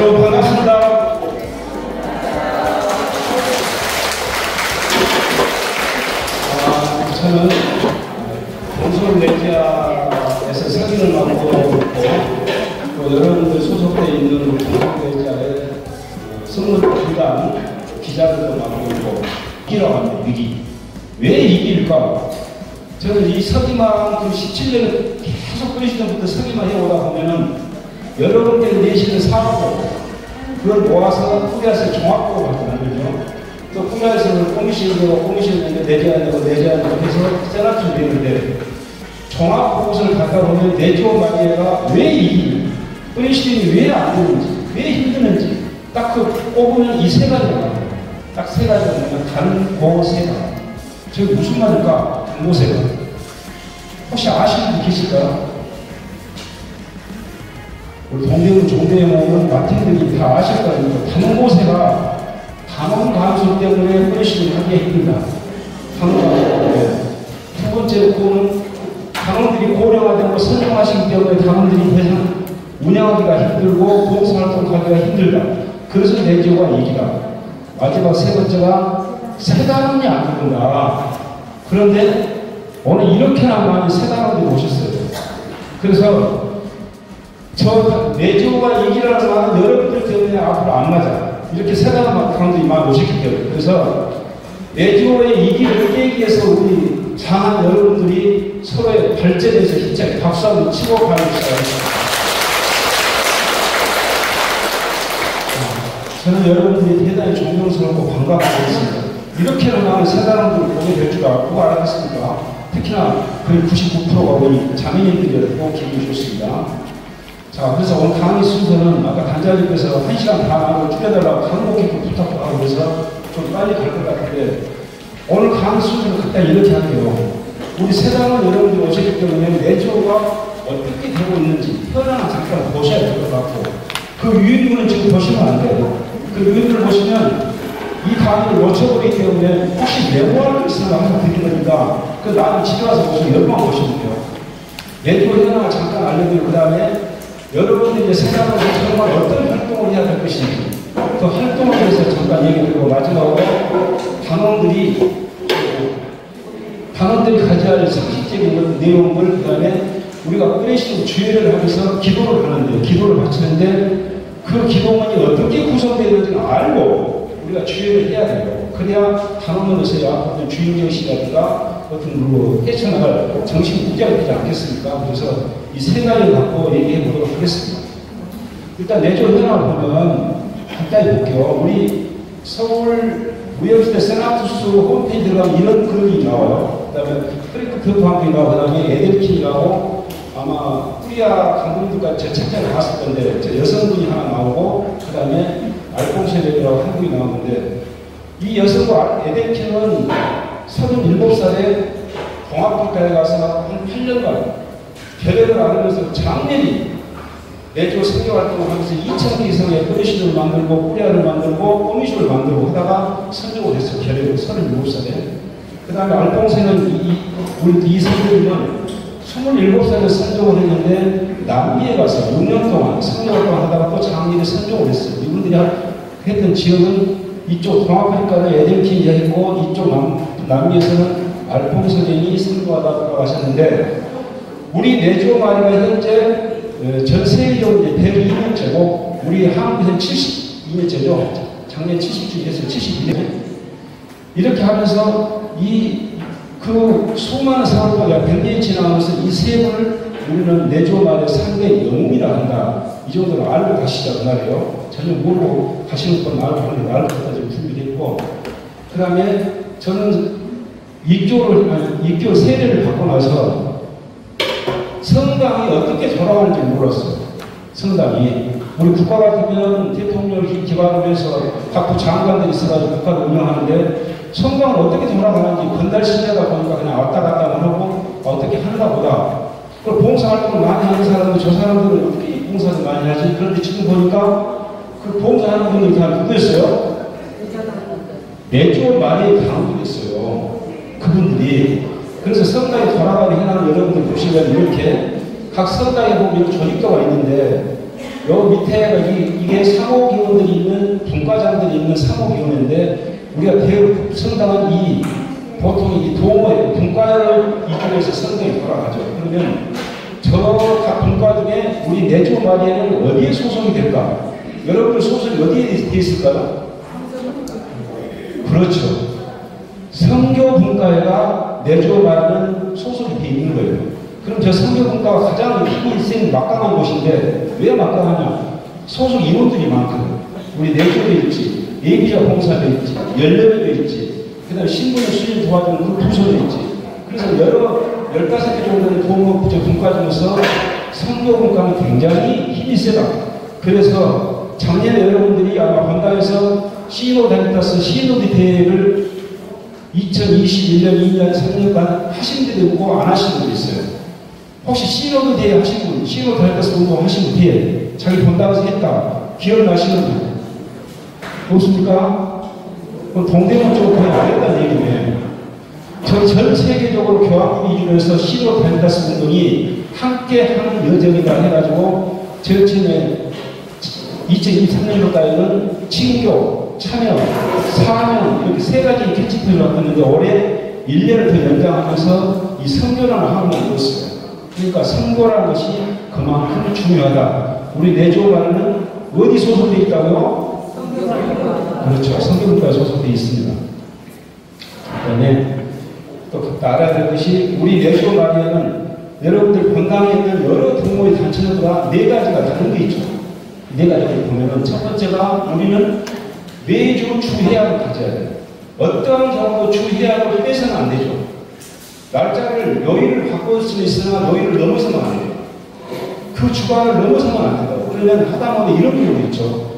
여러분 반갑습니다. 저는 동서울레지아에서 사진을 맡고 또 여러분들 소속되어 있는 동서울레지아의 선물기관 기자들도 맡고 있고 위기라고 합니다. 위기. 왜 위기일까? 저는 이 서기만 17년을 계속 끓이시던 분들 서기만 해오다 보면은 여러분들이 내시는 사고 그걸 모아서 꾸려서 종합보고 만들죠. 또 꾸려서 꼬미시고 내줘야 되고 해서 세나트를 내는데 종합보고서를 갖다 보면 내조 마니아가 왜 이 뿌리시즘이 왜 안 되는지 왜 힘드는지 딱 그 꼽으면 이 세 가지가 나와요. 딱 세 가지가 뭐냐면 간고세가. 저게 무슨 말일까? 간고세가. 혹시 아시는 분 계실까요? 우리 동대문 종대모는 마틴들이 다 아실 거예요. 단고세가 단원 감소 때문에 뿌리시즘을 하기 힘들다. 단원 감소 때문에. 두 번째로는 단원들이 고령화되고 선정하시기 때문에 단원들이 더 이상 운영하기가 힘들고 봉사활동하기가 힘들다. 그래서 내조가 얘기다. 마지막 세 번째가 새 단원이 안 된다. 그런데 오늘 이렇게나 많이 새 단원들이 오셨어요. 그래서 저 내조가 얘기라는 말은 여러분들 때문에 앞으로 안 맞아. 이렇게 새 단원들이 많이 오셨기 때문에. 그래서 내조의 이기를 깨기 위해서 우리 장한 여러분들이 서로의 발전에서 힘차게 박수 한번 치고 가는 시간입니다. 저는 여러분들이 대단히 존경스럽고 반갑고 있습니다. 이렇게는 많은 새 단원들을 보게 될 줄 알고 알았습니까? 특히나 거의 99%가 우리 자매님들이라고 기분이 좋습니다. 자, 그래서 오늘 강의 순서는 아까 단장님께서 1시간 반으로 줄여달라고 간곡히 부탁도 하고 그래서 좀 빨리 갈 것 같은데 오늘 강의 순서는 각각 이렇게 할게요. 우리 새 단원 여러분들이 오셨기 때문에 내조가 어떻게 되고 있는지 현황을 잠깐 보셔야 될 것 같고 그 유인물은 지금 보시면 안 돼요. 그 유인물을 보시면 이 강의를 놓쳐버리기 때문에 혹시 메모할 거 있으면 항상 드리는 거니까 그 나는 집에 와서 보시면 여러분 보시면 돼요. 내조 현황을 잠깐 알려드리고 그 다음에 여러분들이 이제 생각하고 정말 어떤 활동을 해야 될 것인지 그 활동에 대해서 잠깐 얘기드리고 마지막으로 단원들이 가져야 할 상식적인 내용을 그 다음에 우리가 뿌리시고 주의를 하면서 기도를 하는데 기도를 바치는데 그 기도문이 어떻게 구성되어 있는지는 알고 우리가 주의를 해야 돼요. 그래야 단원으로서야 어떤 주인정신이라든가 어떤 헤쳐나갈 정신 무장이 되지 않겠습니까? 그래서 이 세 가지를 갖고 얘기해 보도록 하겠습니다. 일단 내조 현황을 보면 간단히 볼게요. 우리 서울 무역시대 세나투스 홈페이지 들어가면 이런 글이 나와요. 그 다음에 프랭크트 방송이 나오고 그 다음에 에델킨이라고 아마 뿌리아 감독들과 제 책자를 나왔을 건데 저 여성분이 하나 나오고 그 다음에 알콩셰레라고 한 분이 나오는데 이 여성분 에델킨은 37살에 동아프리카에 가서 한 8년간 결례를 안으면서 장렬히 내조 선교활동을 하면서 2,000개 이상의 뿌리시를 만들고 뿌리아를 만들고 꼬미쇼를 만들고 하다가 선교를 했어요. 결례로 37살에. 그 다음에 알콩세는 우리 이 선교님은 27살에 선종을 했는데 남미에 가서 6년 동안 선교활동을 하다가 또 장례에 선종을 했어요. 이분들이 했던 지역은 이쪽 동아프리카는 에델킨이 했고 이쪽 남미에서는 알콩세님이 선교하다 돌아가셨는데 우리 내조 마리가 현재 전 세계적으로 102년째고 우리 한국에서는 72년째죠. 작년 70주기에서 72년. 이렇게 하면서 그 수많은 사람들과 100년이 지나면서 이 세 분을 우리는 내조 마리의 상대의 영웅이라 한다. 이 정도로 알고 가시자고 말이에요. 전혀 모르고 가시는 건 말고 하는데 나를 갖다 좀 준비됐고 그 다음에 저는 입교 세례를 받고 나서 성당이 어떻게 돌아가는지 몰랐어요. 성당이. 우리 국가 같으면 대통령을 기관으로 해서 각 장관들이 있어가지고 국가를 운영하는데 성당은 어떻게 돌아가는지 건달 시대다 보니까 그냥 왔다 갔다 하고 어떻게 하는가 보다. 그리고 봉사활동을 많이 하는 사람들, 저 사람들은 어떻게 봉사를 많이 하지? 그런데 지금 보니까 그 봉사하는 분들이 다 누구였어요? 내조 마리의 강국이었어요. 그분들이. 그래서 성당에 돌아가는 현황을 여러분들 보시면 이렇게 각 성당에 보면 조직도가 있는데 요 밑에가 이게 한국에 사모기원들이 있는, 분과장들이 있는 사모기원인데, 우리가 대학 성당은 보통 이 도모에 분과를 이쪽에서 성당이 돌아가죠. 그러면 저 분과 중에 우리 내주 마리아는 어디에 소속이 될까? 여러분들 소속이 어디에 돼 있을까요? 그렇죠. 성교분과회가 내주 마리아는 소속이 돼 있는 거예요. 그럼 저 성교분과가 가장 힘이 막강한 곳인데 왜 막강하냐? 소속 임원들이 많거든. 우리 내주도 있지, 예비자 봉사도 있지, 연례도 있지, 그 다음에 신분의 수준 도와주는 그 부서도 있지. 그래서 15개 정도의 분과 중에서 성교분과는 굉장히 힘이 세다. 그래서 작년에 여러분들이 아마 본당에서 시노다니타스 시노디 대회를 2021년, 2년, 3년간 하신 분도 있고 안 하신 분도 있어요. 혹시 시노드 대회 하신 분, 시노다니타스 운동 하신 분 뒤에 자기 본당에서 했다. 기억나시는 분? 없습니까? 그럼 동대문 쪽으로 거의 안 했다는 얘기네. 전 세계적으로 교황국 기준에서 시노다니타스 운동이 함께 하는 여정이다 해가지고 제천에 2023년도까지는 친교, 참여, 사명 이렇게 세 가지 캐치프레이를 바꿨는데 올해 1년을 더 연장하면서 이 성교라는 학문을 이뤘어요. 그러니까 성교라는 것이 그만큼 중요하다. 우리 내조관은 어디 소속되어 있다고요? 그렇죠. 성교분과에 소속되어 있습니다. 그 다음에 또 알아야 될 것이 우리 내조 마리아는 여러분들 본당에 있는 여러 동호회 단체들과 네 가지가 다른 게 있죠. 네 가지를 보면은 첫 번째가 우리는 매주 주회합을 가져야 돼요. 어떠한 경우도 주회합을 빼서는 안 되죠. 날짜를 요일을 바꿀 수는 있으나 요일을 넘어서면 안 돼요. 그 주간을 넘어서면 안 된다고. 그러면 하다못해 이런 경우도 있죠.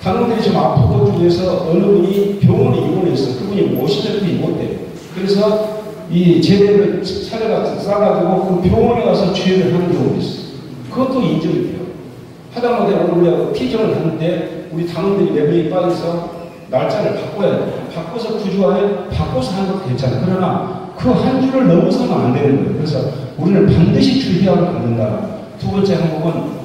당원들이 좀 아프고 중에서 어느 분이 병원에 입원해서 그분이 모시더니 못 돼요. 그래서 이 제대를 싸가지고 그 병원에 가서 주회를 하는 경우도 있어요. 그것도 인정이 돼요. 하다못해 오늘 우리가 피정을 하는데 우리 당원들이 몇 명이 빠져서 날짜를 바꿔야 돼요. 바꿔서 그 주 안에 바꿔서 하는 것도 괜찮아요. 그러나 그 한 주를 넘어서면 안 되는 거예요. 그래서 우리는 반드시 주회합을 갖는다. 두 번째 항목은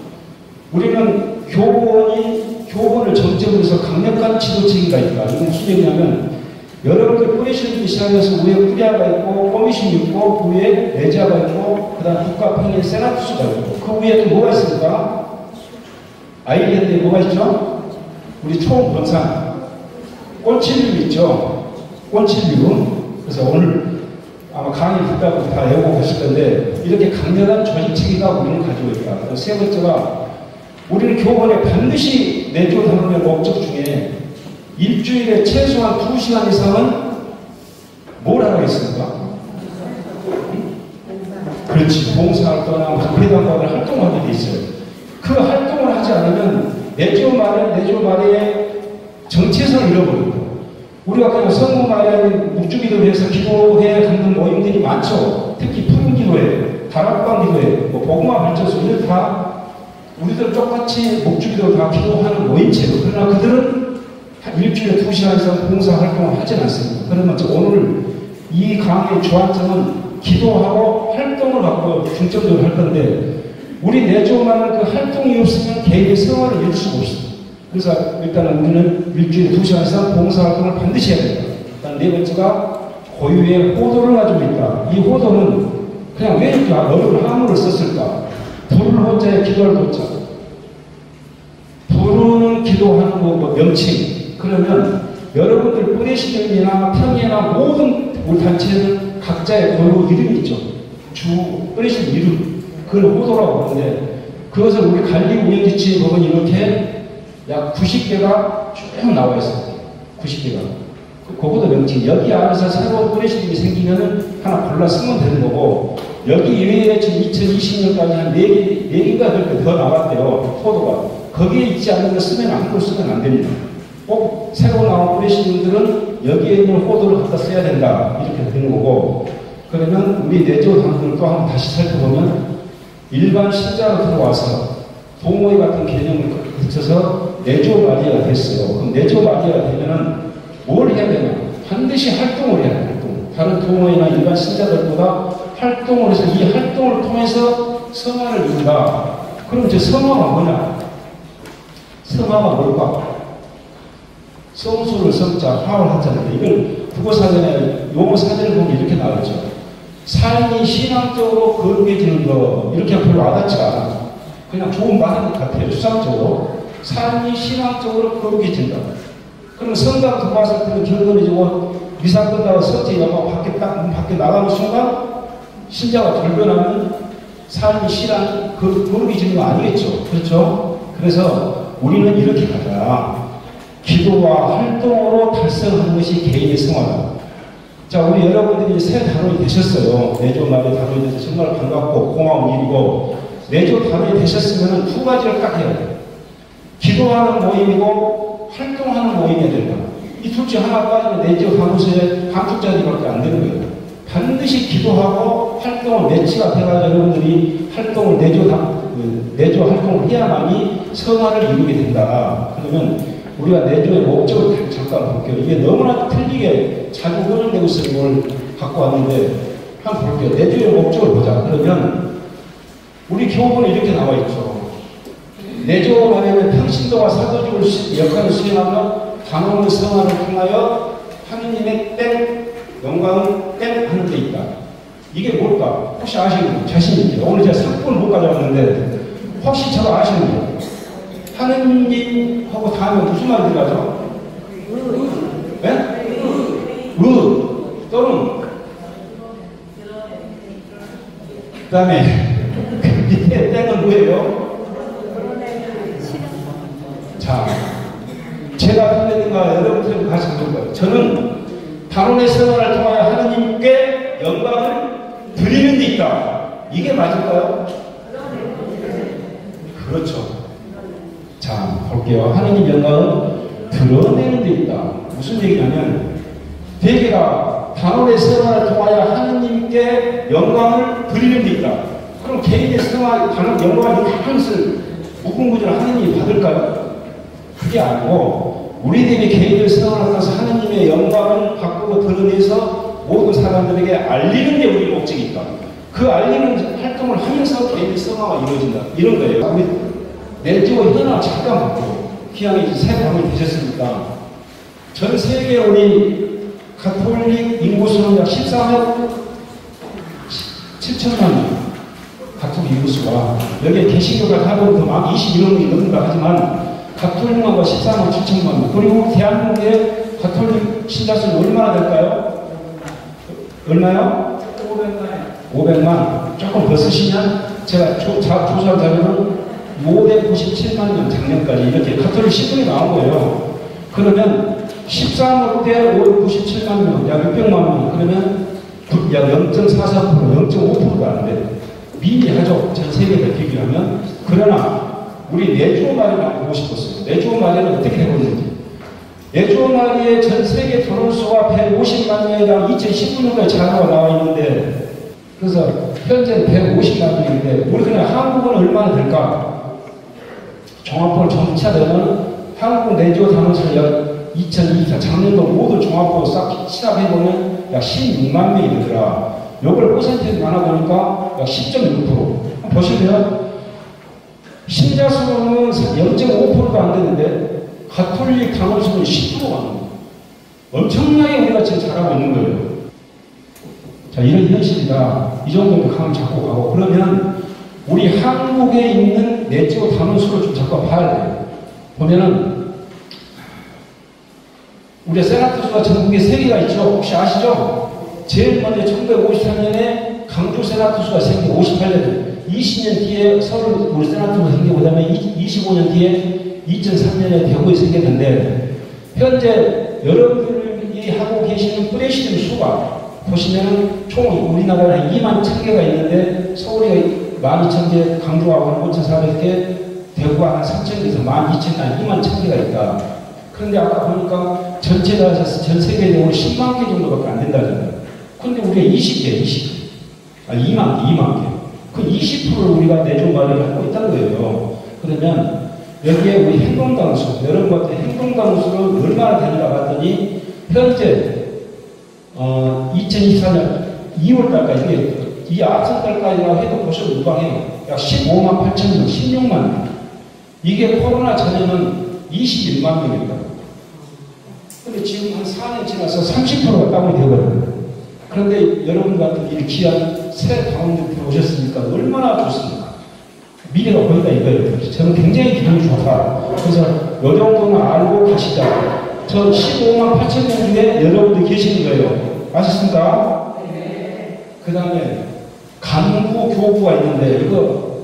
우리는 교본을 정점으로 해서 강력한 지도체계가 있다. 이건 무슨 얘기냐면 여러분들 뿌리시는 시작해서 위에 뿌리아가 있고 꼬미심이 있고 위에 레지아가 있고 그 다음 국가평의 세나투스가 있고 그 위에 또 뭐가 있습니까? 아이디어에 뭐가 있죠? 우리 총본산 꼴칠류 있죠? 꼴칠류. 그래서 오늘 아마 강의 듣다가 다 외우고 가실 건데 이렇게 강렬한 조직체계가 우리는 가지고 있다. 세 번째가 우리는 교본에 반드시 내조하는 목적 중에 일주일에 최소한 2시간 이상은 뭘 하라고 했습니까? 그렇지. 봉사활동이나 회담과를 활동하게 돼 있어요. 그 활동을 하지 않으면 내조 말에 정체성을 잃어버립니다. 우리가 그냥 성모 마리아의 묵주기도를 해서 기도회 하는 모임들이 많죠. 특히 푸른 기도회, 다락방 기도회, 복음화 발전소 이런 다 우리들 똑같이 묵주기도 다 기도하는 모임체로. 그러나 그들은 일주일에 2시간 이상 봉사 활동을 하진 않습니다. 그러면 오늘 이 강의의 주안점은 기도하고 활동을 갖고 중점적으로 할 건데 우리 내조만은 그 활동이 없으면 개인의 생활을 이룰 수가 없습니다. 그래서 일단은 우리는 일주일에 2시간 이상 봉사활동을 반드시 해야 됩니다. 일단 네 번째가 고유의 호도를 가지고 있다. 이 호도는 그냥 왜 이렇게 어려운 한문을 썼을까? 부를 호자에 기도할 호자. 부르는 기도하는 거 명칭. 그러면 여러분들 뿌리시경이나 평이나 모든 우리 단체는 각자의 고유 이름이 있죠. 뿌리신 이름. 그걸 호도라고 하는데 그것을 우리 관리 운영지침에 보면 이렇게 약 90개가 쭉 나와 있어요. 90개가. 그거도 명칭. 여기 안에서 새로운 뿌리시경이 생기면은 하나 골라 쓰면 되는 거고 여기 이외에 지금 2020년까지 한 4개가 더 나왔대요. 호도가. 거기에 있지 않는 걸 쓰면 아무것도 쓰면 안 됩니다. 꼭 새로 나온 뿌리시경들은 여기에 있는 호도를 갖다 써야 된다. 이렇게 되는 거고 그러면 우리 내조 당들을 또 한번 다시 살펴보면 일반 신자로 들어와서 동호회 같은 개념을 거쳐서 내조 마리아가 됐어요. 그럼 내조 마리아가 되면은 뭘 해야 되냐? 반드시 활동을 해야 돼요. 다른 동호회나 일반 신자들보다 활동을 해서 이 활동을 통해서 성화를 이룬다. 그럼 이제 성화가 뭐냐? 성화가 뭘까? 성수를 성자, 화를 하잖아요. 이걸 국어사전에 용어 사전을 보면 이렇게 나왔죠. 삶이 신앙적으로 거룩해지는 거 이렇게 별로 와닿지가 않아. 그냥 좋은 말인 것 같아요. 추상적으로. 삶이 신앙적으로 거룩해진다. 그러면 성당 들어왔을 때는 결건해지고 미사 끝나고 성제가 문 밖에 나가는 순간 신자가 결변하면 삶이 신앙이 거룩해지는 거 아니겠죠. 그렇죠? 그래서 우리는 이렇게 가자. 기도와 활동으로 달성하는 것이 개인의 성화다. 자, 우리 여러분들이 새 단원이 되셨어요. 내조 말에 단원이 돼서 정말 반갑고 고마운 일이고, 내조 단원이 되셨으면 두 가지를 딱 해야 돼요. 기도하는 모임이고 활동하는 모임이 된다. 이 둘 중 하나 빠지면 내조 사무소에 감축자들밖에 안 되는 거예요. 반드시 기도하고 활동을 매치가 돼가지고 여러분들이 활동을 내조 활동을 해야만이 성화를 이루게 된다. 그러면 우리가 내조의 목적을 잠깐 볼게요. 이게 너무나 틀리게 자주 혼용되고 있어서 이걸 갖고 왔는데 한번 볼게요. 내조의 목적을 보자. 그러면 우리 교본에 이렇게 나와 있죠. 내조가 말하면 평신도와 사도직을 역할을 수행하며 단원의 성화를 통하여 하느님의 영광을 하는 데 있다. 이게 뭘까? 혹시 아시는 분? 자신 있죠? 오늘 제가 상품을 못 가져왔는데 혹시 저거 아시는 분? 하느님하고 다음에 무슨 말이 들어가죠? 네? 또는 그 다음에 밑에 땡은 뭐예요? 자, 제가 선생님과 여러분들과 같이 볼 거예요. 저는 단원의 생활을 통하여 하느님께 영광을 드리는 데 있다. 이게 맞을까요? 그렇죠. 자, 볼게요. 하느님 영광을 드러내는 데 있다. 무슨 얘기냐면 대개가 단원의 생활을 통하여 하느님께 영광을 드리는 데 있다. 그럼 개인의 생활, 단원 영광을 이것을 무궁무진을 하느님이 받을까요? 그게 아니고 우리들이 개인의 생활을 통해서 하느님의 영광을 바꾸고 드러내서 모든 사람들에게 알리는 게 우리 목적이 있다. 그 알리는 활동을 하면서 개인의 성화가 이루어진다. 이런 거예요. 우리 내조 현황 잠깐 보고 기왕에 새 방이 되셨으니까 전 세계 우리 가톨릭 인구수는 약 14억 7천만 명 가톨릭 인구수가 여기에 개신교가 하면 더 21억이 넘는다 하지만 가톨릭만 14억 7천만 명. 그리고 대한민국의 가톨릭 신자 수는 얼마나 될까요? 얼마요? 500만. 조금 더 쓰시면 제가 조사한 자료는 597만 명 작년까지 이렇게 가톨릭 신분이 나온 거예요. 그러면 13억 대 597만 명, 약 600만 명. 그러면 약 0.44%, 0.5%가 안 돼요. 미미하죠. 전 세계를 비교하면. 그러나 우리 내조 마리만 보고 싶었어요. 내조 마리는 어떻게 해보는지. 내조 마리의 전 세계 결혼수가 150만 명이랑 2019년도에 자료가 나와 있는데, 그래서 현재 150만 명인데 우리 그냥 한국은 얼마나 될까? 종합본을 전체되면 한국 내조 단원수 약 2024 작년도 모두 종합본을 싹 시합해보면 약 16만 명이 되더라. 요걸 퍼센테이지 나눠보니까 약 10.6%. 보시면 신자 수는 0.5%도 안 되는데 가톨릭 단원 수는 10%가 안 돼요. 엄청나게 우리가 지금 잘하고 있는 거예요. 자, 이런 현실이다. 이 정도면 감 잡고 가고. 그러면 우리 한국에 있는 내조 단원 수를 좀 잠깐 봐야 돼요. 보면은 우리 세나투수가 전국에 3개가 있죠. 혹시 아시죠? 제일 먼저 1953년에 강주 세나투수가 생기고 58년 20년 뒤에 서울 우리 세나투수가 생기고 그다음에 25년 뒤에 2003년에 대구에 생겼는데 현재 여러분들이 하고 계시는 프레시즘 수가 보시면은 총 우리나라에 2만 1000개가 있는데 서울이 12,000개, 강주가 5,400개, 대구가 한 3,000개에서 12,000개, 2만 1000개가 있다. 그런데 아까 보니까 전체가 전 세계적으로 10만 개 정도밖에 안 된다잖아요. 그런데 우리가 2만 개. 그 20%를 우리가 내조 마련을 하고 있다는 거예요. 그러면 여기에 우리 행동당수, 여러분한테 행동당수는 얼마나 되는가 봤더니 현재 2024년 2월달까지 이 앞선 달까지라고 해도 보셔도 무방해요. 약 15만 8천 명, 16만 명. 이게 코로나 전에는 21만 명입니다. 근데 지금 한 4년 지나서 30%가 다운이 되거든요. 그런데 여러분 같은 이 귀한 새 당원들 오셨으니까 얼마나 좋습니까? 미래가 보인다 이거예요. 저는 굉장히 기분이 좋다. 그래서 이 정도는 알고 가시자. 저 15만 8천 명 중에 여러분들 계시는 거예요. 아셨습니까? 그 다음에 강구 교구가 있는데 이거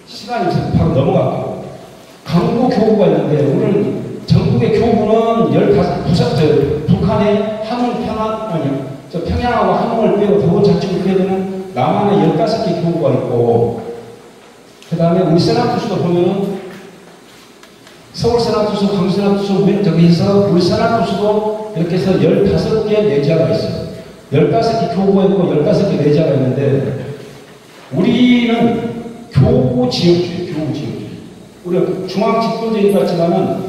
시간이 바로 넘어갈게요. 강구 교구가 있는데 오늘 전국의 교구는 15, 북한의 함흥 평양, 아니요. 저 평양하고 함흥을 빼고 도본 자치구 빼고는 남한에 15개 교구가 있고, 그 다음에 우리 세나투수도 보면은 서울 세나투수, 광주 세나투수, 저기 해서 우리 세나투수도 이렇게 해서 15개 내자가 있어요. 15개 교구가 있고 15개 내자가 있는데, 우리는 교구 지역주의, 교구 지역주의. 우리가 중앙 집권적인 것 같지만은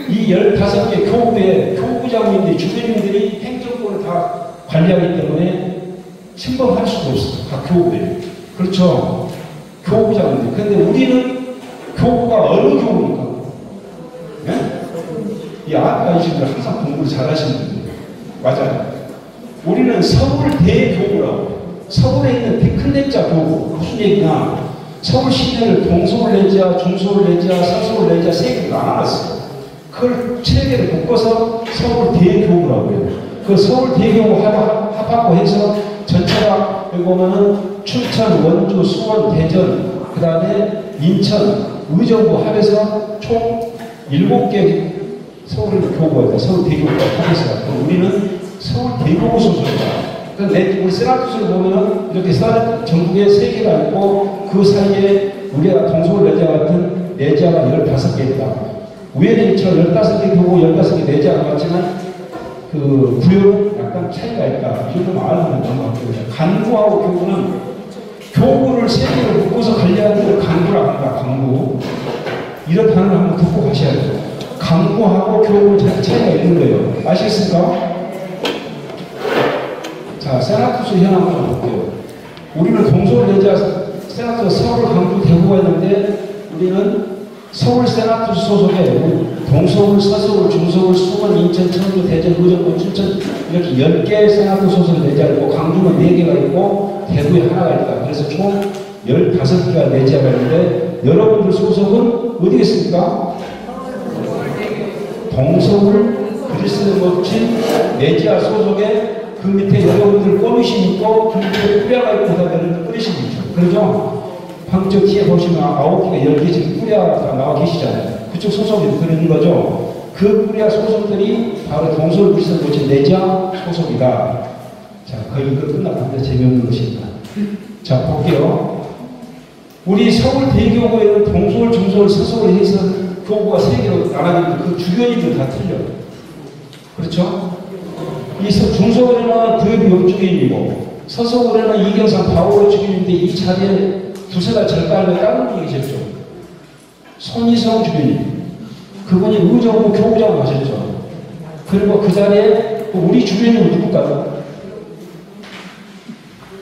이 15개 교구의 교구장님들이, 주민들이 행정권을 다 관리하기 때문에 침범할 수도 없어요. 각 교구들이. 그렇죠. 교구장님들. 근데 우리는 교구가 어느 교구입니까? 네? 이 아까이신들 항상 공부를 잘하시는 분들. 맞아요. 우리는 서울대교구라고. 서울에 있는 큰 대자 교구. 무슨 얘기냐? 서울 시내를 동서울 내자, 중서울 내자, 서서울 내자 세 개로 나눴어요. 그걸 세 개를 묶어서 서울대교구라고 해요. 그 서울대교구 합하고 해서 전체가 여기 보면은 춘천, 원주, 수원, 대전, 그 다음에 인천, 의정부 합해서 총 7개 서울교구가 있다. 서울대교구가 합해서. 우리는 서울대교구 소속이다. 우리 세나투스를 보면은 이렇게 전국에 3개가 있고 그 사이에 우리가 동서울 내자 같은 내자가 15개 있다. 위에는 15개 교구, 15개 내자가 같지만 그 구역은 약간 차이가 있다. 이 정도만 알면 넘어갑니다. 간구하고 교구는 교구를 3개로 묶어서 관리하는 걸 간구라고 합니다. 간구. 이런 단어를 한번 듣고 가셔야죠. 간구하고 교구는 차이가 있는 거예요. 아시겠습니까? 자, 세나투스 현황 한번 볼게요. 우리는 동서울 내자 세나투스 서울, 강주, 대구가 있는데 우리는 서울 세나투스 소속에 동서울, 서서울, 중서울, 수원, 인천, 청주, 대전, 의정부, 춘천 이렇게 10개 세나투스 소속 내자가 있고 강주는 4개가 있고 대구에 하나가 있다. 그래서 총 15개가 내자가 있는데 여러분들 소속은 어디겠습니까? 동서울 그리스도 멋진 내자 소속에 그 밑에 여러분들 꼬미신 있고 그 밑에 뿌려가 있고 그다음에 뿌리신 있죠. 그러죠? 방금 저 뒤에 보시면 9개가 10개 지금 뿌려가 나와 계시잖아요. 그쪽 소속이 그런 거죠. 그 뿌려 소속들이 바로 동서울 그리스도 멋진 내자 소속이다. 자, 거의 이거 끝나는데 재미없는 것입니다. 자, 볼게요. 우리 서울대교구에는 동서울, 중서울, 서서울 해서 교구가 3개로 나가는데 그 주변인들 다 틀려요. 그렇죠? 이 중서울에는 구역이 역주민이고 서서울에는 이경상 바오로 주민인데 이 자리에 두세 달 절간에 다른 분이 계셨죠. 손희성 주민님. 그분이 의정부 교구장 하셨죠. 그리고 그 자리에 우리 주민은 누굴까요?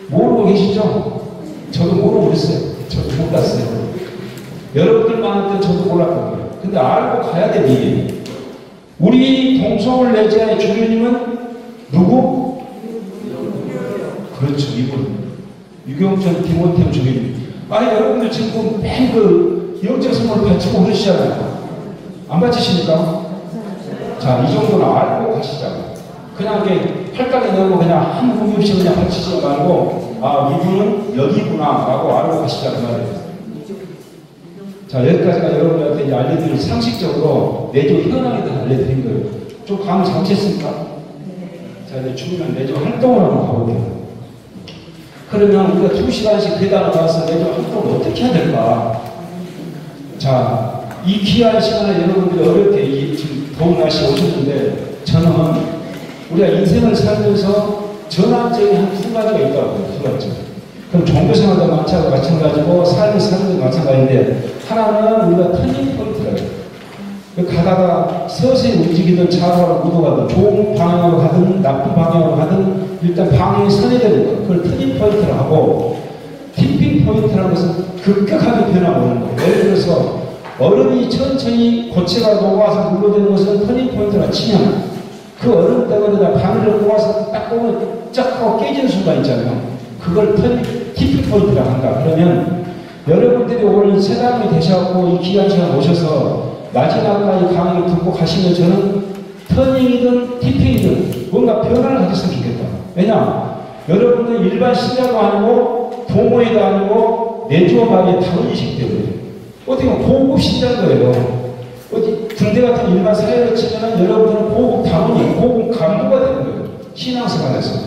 모르고 계시죠? 저도 모르고 그랬어요. 저도 못 갔어요. 여러분들만 할 때 저도 몰랐거든요. 근데 알고 가야 돼, 이게. 우리 동서울 내지의 주민님은 누구? 그렇죠, 이분. 유경천, 김원태 주민. 아니, 여러분들 지금 매일 그 영적 선물을 바치고 그러시잖아요. 안 바치십니까? 자, 이 정도는 알고 가시자고. 그냥 이렇게 팔각에 넣고 그냥 한 부분 없이 그냥 바치지 말고, 아, 이분은 여기구나, 라고 알고 가시자고 말이에요. 자, 여기까지가 여러분들한테 이제 알려드릴 상식적으로 내조 현황에 대해서 알려드린 거예요. 좀 감을 잡으셨습니까? 자, 이제 주민은 내조 활동을 한번 가볼게요. 그러면 우리가 2시간씩 대단을 가서 내조 활동을 어떻게 해야 될까? 자, 이 귀한 시간에 여러분들이 어렵게 지금 더운 날씨에 오셨는데, 저는 우리가 인생을 살면서 전환점이 한 두 가지가 있다고요. 두 가지. 그럼 종교생활도 마찬가지고 삶을 사는 것도 마찬가지인데, 하나는 우리가 터닝 포인트라고 해요. 가다가 서서히 움직이든 좌우로 우도가든 좋은 방향으로 가든 나쁜 방향으로 가든 일단 방향이 선회되는 거. 그걸 터닝 포인트를 하고, 티핑 포인트라는 것은 급격하게 변화가 오는 거예요. 예를 들어서 얼음이 천천히 고체가 녹아서 눌러대는 것은 터닝포인트라 치면 그 얼음 덩어리에다 바늘을 꼬아서 딱 보면 쫙 하고 깨지는 순간 있잖아요. 그걸 티핑포인트라고 한다. 그러면 여러분들이 오늘 세담이 되셔갖고 이 귀한 시간 오셔서 마지막까지 강의를 듣고 가시면 저는 터닝이든 티핑이든 뭔가 변화를 가졌으면 좋겠다. 왜냐? 여러분들 일반 신자도 아니고 동호회도 아니고 내주어마리의 다원이시기 때문에 어떻게 보면 고급 신자인 거예요. 어디 군대 같은 일반 사회를 치면은 여러분들은 고급 다원이 고급 간부가 되는 거예요. 신앙생활에서.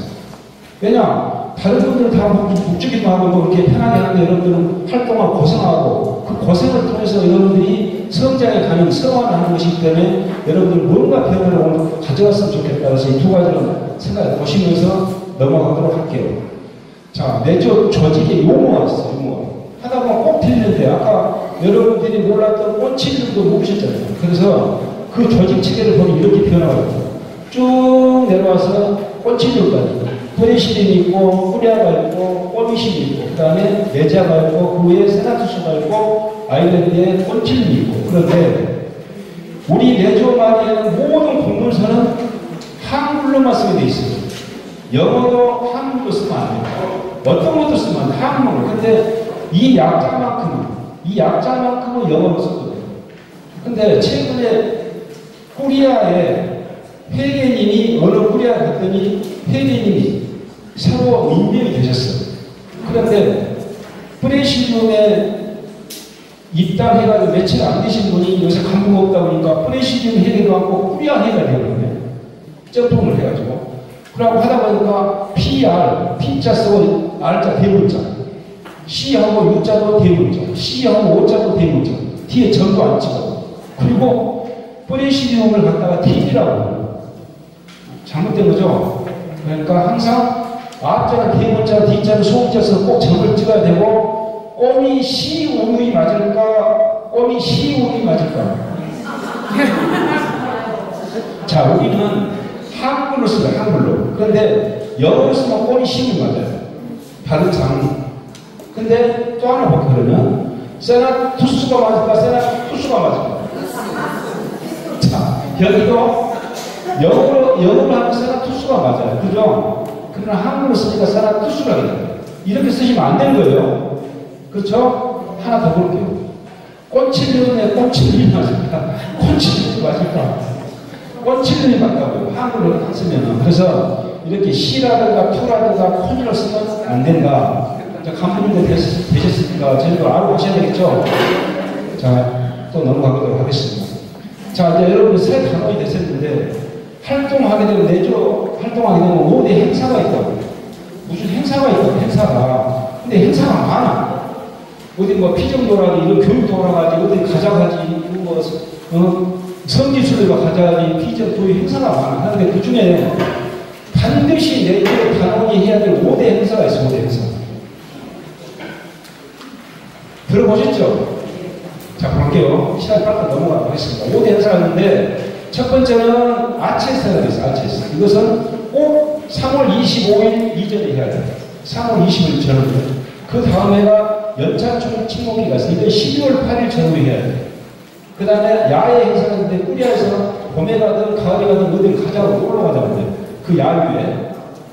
왜냐? 다른 분들은 다 묵주기도 하고 뭐 이렇게 편하게 하는데 여러분들은 활동하고 고생하고 그 고생을 통해서 여러분들이 성장에 가는 성화를 하는 것이기 때문에 여러분들 뭔가 변화를 오늘 가져갔으면 좋겠다. 그래서 이 두 가지를 생각해 보시면서 넘어가도록 할게요. 자, 내조 조직의 용어가 있어요. 용어. 하다 보면 꼭 틀리는데 아까 여러분들이 몰랐던 꽃치들도 모르셨잖아요. 그래서 그 조직 체계를 보면 이렇게 변화가 있어요. 쭉 내려와서 꽃치들까지. 브레시림이 있고, 꾸리아가 있고, 꼬미심이 있고, 그 다음에 메자가 있고, 그 위에 세나투스가 있고, 아일랜드에 꽃칠이 있고. 그런데 우리 내조마리에는 모든 공문서는 한글로만 쓰게 돼 있어요. 영어도 한글로 쓰면 안 돼요. 어떤 것도 쓰면 안 돼요. 한글로. 근데 이 약자만큼은 영어로 썼거든요. 근데 최근에 꾸리아에 회계님이 어느 꾸리아 갔더니 회계님이 새로 임명이 되셨어요. 그런데 프레시디움에 입당해가지고 며칠 안 되신 분이 요새 간부가 없다 보니까 프레시디움 회계도 하고 꾸리아 회계가 되거든요. 점프를 해가지고. 그러고 하다 보니까 PR, P자 쓰고 R자 대문자, C하고 U자도 대문자, C하고 O자도 대문자, 뒤에 점도 안 찍어. 그리고 프레시디움을 갖다가 TV라고 해요. 잘못된 거죠? 그러니까 항상 앞자는 대문자, 뒷자는 소문자 써서 꼭 점을 찍어야 되고, 꼼이 시우이 맞을까? 꼼이 시우이 맞을까? 자, 우리는 한글로 써요, 한글로. 그런데 영어로 쓰면 꼼이 시우이 맞아요. 발음 장. 근데 또 하나 볼게요, 그러면. 세나투스가 맞을까? 세나투스가 맞을까? 자, 여기도 영어로 하면 세나투스가 맞아요. 그죠? 그러나 한글로 쓰니까 세나투스라고 해요. 이렇게 쓰시면 안 되는 거예요. 그렇죠? 하나 더 볼게요. 꽃칠륜에 꽃칠륜이 맞을까? 꽃칠륜이 맞을까? 꽃칠륜이 맞다고요. 한글로 쓰면. 그래서 이렇게 시라든가 투라든가 콘이라 쓰면 안 된다. 간부님들 되셨으니까 저희도 알고 하셔야 되겠죠? 자, 또 넘어가도록 하겠습니다. 자, 이제 여러분 새 단원이 됐었는데 활동하게 되면 내조 활동하게 되면 5대 행사가 있다고. 무슨 행사가 있다고, 행사가. 근데 행사가 많아. 어디 뭐 피정도라지, 이런 교육도라지, 어디 가자가지, 뭐, 성지순례가 가자가지, 피정, 도의 행사가 많아. 그런데 그 중에 반드시 내조 단원이 해야 될 5대 행사가 있어, 5대 행사. 들어보셨죠? 자, 볼게요. 시간 빨리 넘어가도록 하겠습니다. 5대 행사가 있는데, 첫 번째는 아체스가 있어요, 아체스. 이것은 꼭 3월 25일 이전에 해야 돼요. 3월 20일 전후에. 그 다음에가 연차총 침묵기가 있어요. 이건 12월 8일 전후에 해야 돼요. 그 다음에 야외 행사가 있는데, 꾸리아에서 봄에 가든 가을에 가든 어딜 가자고 놀러 가자는데, 그 야유에.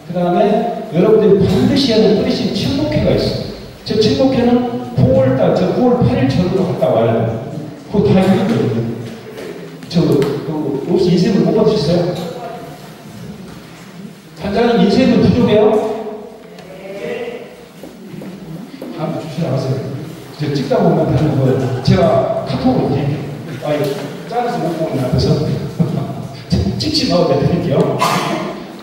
그 다음에 여러분들이 반드시 해야 될 프리시 침묵회가 있어요. 저 침묵회는 9월달, 저 9월 8일 전후로 갔다 와야 돼요. 그거 다 있거든요. 혹시 인쇄물 못 받으셨어요? 단장님 인쇄물 부족해요? 아, 주시 나가세요. 제가 찍다 보면 다른 거 제가 카톡으로 드릴게요. 아니, 짜증서 못 보는 앞에서 찍지 마고 내가 드릴게요.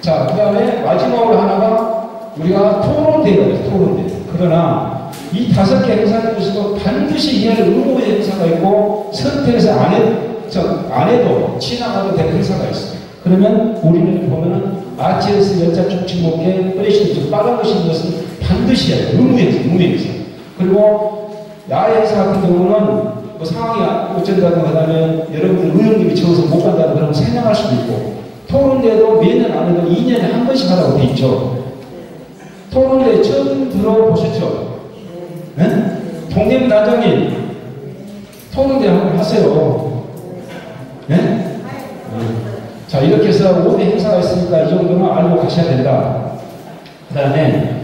자, 그 다음에 마지막으로 하나가 우리가 토론대회가 있어요. 토론대회. 그러나 이 5개 행사 중에서도 반드시 해야 할 의무의 행사가 있고 선택해서 안 해도 지나가도 될 행사가 있어요. 그러면 우리는 보면은 아치에스 연차총 침묵회 프레시드 빨간 것이 있는 것은 반드시 해야 돼요. 의무의 행사. 그리고 야외 행사 같은 경우는 뭐 상황이 어쩐다고 하면 여러분들 의원님이 적어서 못 간다고 그러면 생략할 수도 있고 토론대도 매년 안 해도 2년에 한 번씩 하라고 돼 있죠. 토론대 처음 들어보셨죠? 네? 동대문 단장님 토론대 한번 하세요. 네? 자, 이렇게 해서 5대 행사가 있으니까 이 정도는 알고 가셔야 된다. 그 다음에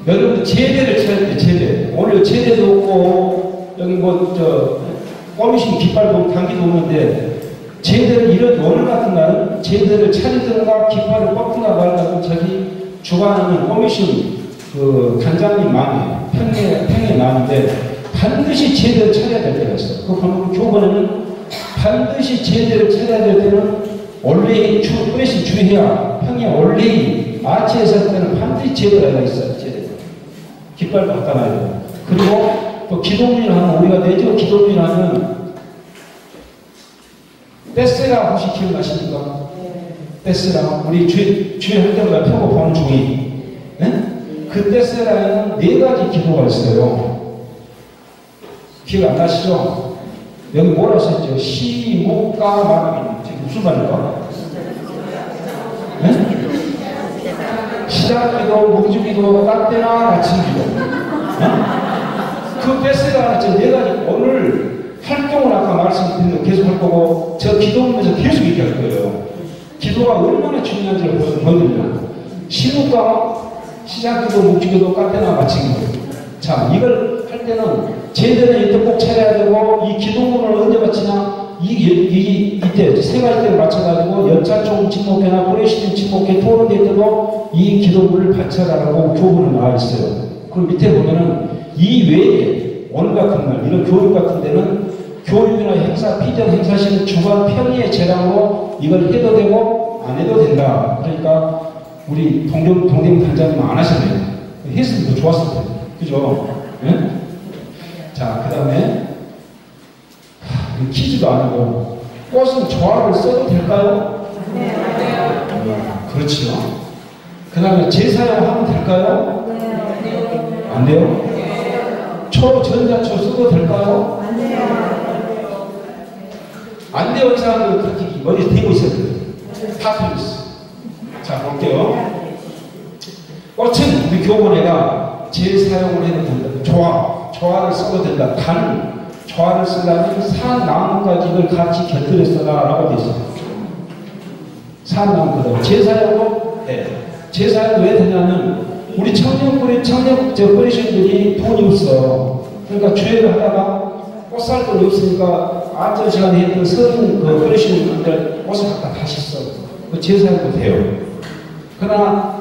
여러분 제대를 쳐야 돼. 제대. 오늘 제대도 없고 여기 꼬미신 깃발도 단기도 없는데 제대를 이런 오늘 같은 날은 제대를 차리든가 깃발을 꺾든가 말든 저기 주관하는 꼬미신 그 단장님 마음이에요. 평의 마음인데 반드시 제대를 차려야 될 때가 있어요. 그 보면 교본에는 반드시 제대를 차려야 될 때는 원래 뿌리신 주해야 평의 원래 아치에서 할 때는 반드시 제대가 있어요. 제대. 깃발도 갖다 놔야 돼요. 그리고 또 기도문을 하면 우리가 내주 기도문을 하면 떼쓰라 혹시 기억나십니까? 떼쓰라 우리 주에 할 때마다 펴고 보는 종이 네? 그 떼쓰라에는 4가지 기도가 있어요. 기억 안 나시죠? 여기 뭐라 썼죠? 시무가 말하기 지금 무슨 말일까? 네? 시작기도, 묵주기도, 깍대나 아침기도. 그 떼쓰라 지금 4가지 오늘 활동을 아까 말씀드린 거 계속 할 거고 저 기도문에서 계속 얘기할 거예요. 기도가 얼마나 중요한지를 보여드려요. 시무가 시작기도, 묵주기도, 깍대나 마치기도. 자, 이걸 할 때는 제대로 이때 꼭 차려야 되고 이 기도문을 언제 마치냐? 이때 3가지를 맞춰가지고 연차총 침묵회나 뿌리시는 침묵회 토론될 때도 이 기도문을 바쳐라라고 교문에 나와 있어요. 그 밑에 보면은 이 외에 오늘 같은 날 이런 교육 같은 데는 교육이나 행사, 피정 행사시는 주관 편의의 재량으로 이걸 해도 되고 안 해도 된다. 그러니까 우리 동대문 단장님 안 하셨네요. 했으면 더 좋았을 텐데. 그죠? 네? 자, 그 다음에 퀴즈도 아니고 꽃은 조화를 써도 될까요? 네. 그렇지요. 그 다음에 재사용하면 될까요? 네. 안 돼요? 초전자초 써도 될까요? 안 돼요. 안 돼요. 이 사람들 그렇게 머리에 대고 있어야 돼요. 다 틀렸어. 자, 볼게요. 꽃은 우리 교본에가 재사용을 해도 된다. 조화를 써도 된다. 단, 조화를 쓰려면 산나무까지 이걸 같이 곁들여 써라라고 되어 있어요. 산나무까지. 재사용도 돼. 재사용도 왜 되냐면, 우리 뿌리신들이 돈이 없어. 그러니까 주회를 하다가 꽃 살 돈이 없으니까 안전 시간에 했던 서른 뿌리시는 분들 꽃을 갖다 다시 써. 그 재사용도 돼요. 그러나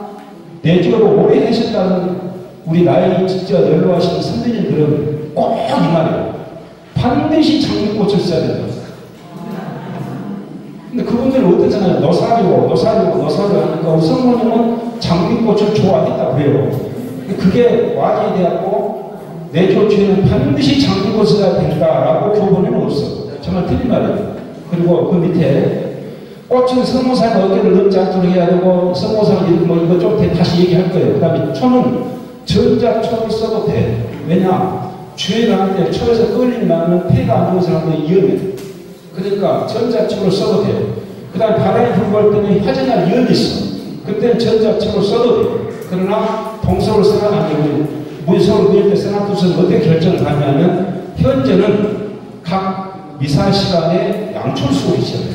내주로 오래 하셨다는 우리 나이 진짜 연로하시는 선배님들은 꼭 이 말이에요. 반드시 장미꽃을 써야 된다. 근데 그분들은 어떠잖아요. 너사리고 하니까 우리 성모님은 장미꽃을 좋아했다고 그래요. 그게 와전이 되었고 내 조치에는 반드시 장미꽃을 써야 된다라고 교본에는 없어. 정말 틀린 말이에요. 그리고 그 밑에 꽃은 성모사가 어깨를 넘지 않도록 해야 되고 성모사가 이거 좀 다시 얘기할 거예요. 그 다음에 초는 전자초를 써도 돼. 왜냐? 주의를 하는데 초에서 끌림 나면 폐가 안 좋은 사람들이 위험해. 그러니까 전자초를 써도 돼요. 그 다음에 바람이 불고 할 때는 화재날 위험이 있어. 그때는 전자초를 써도 돼요. 그러나 동서를 써나가면 무서울 구일 때 세나투스는 어떻게 결정을 하냐면 현재는 각 미사 시간에 양초를 쓰고 있어요.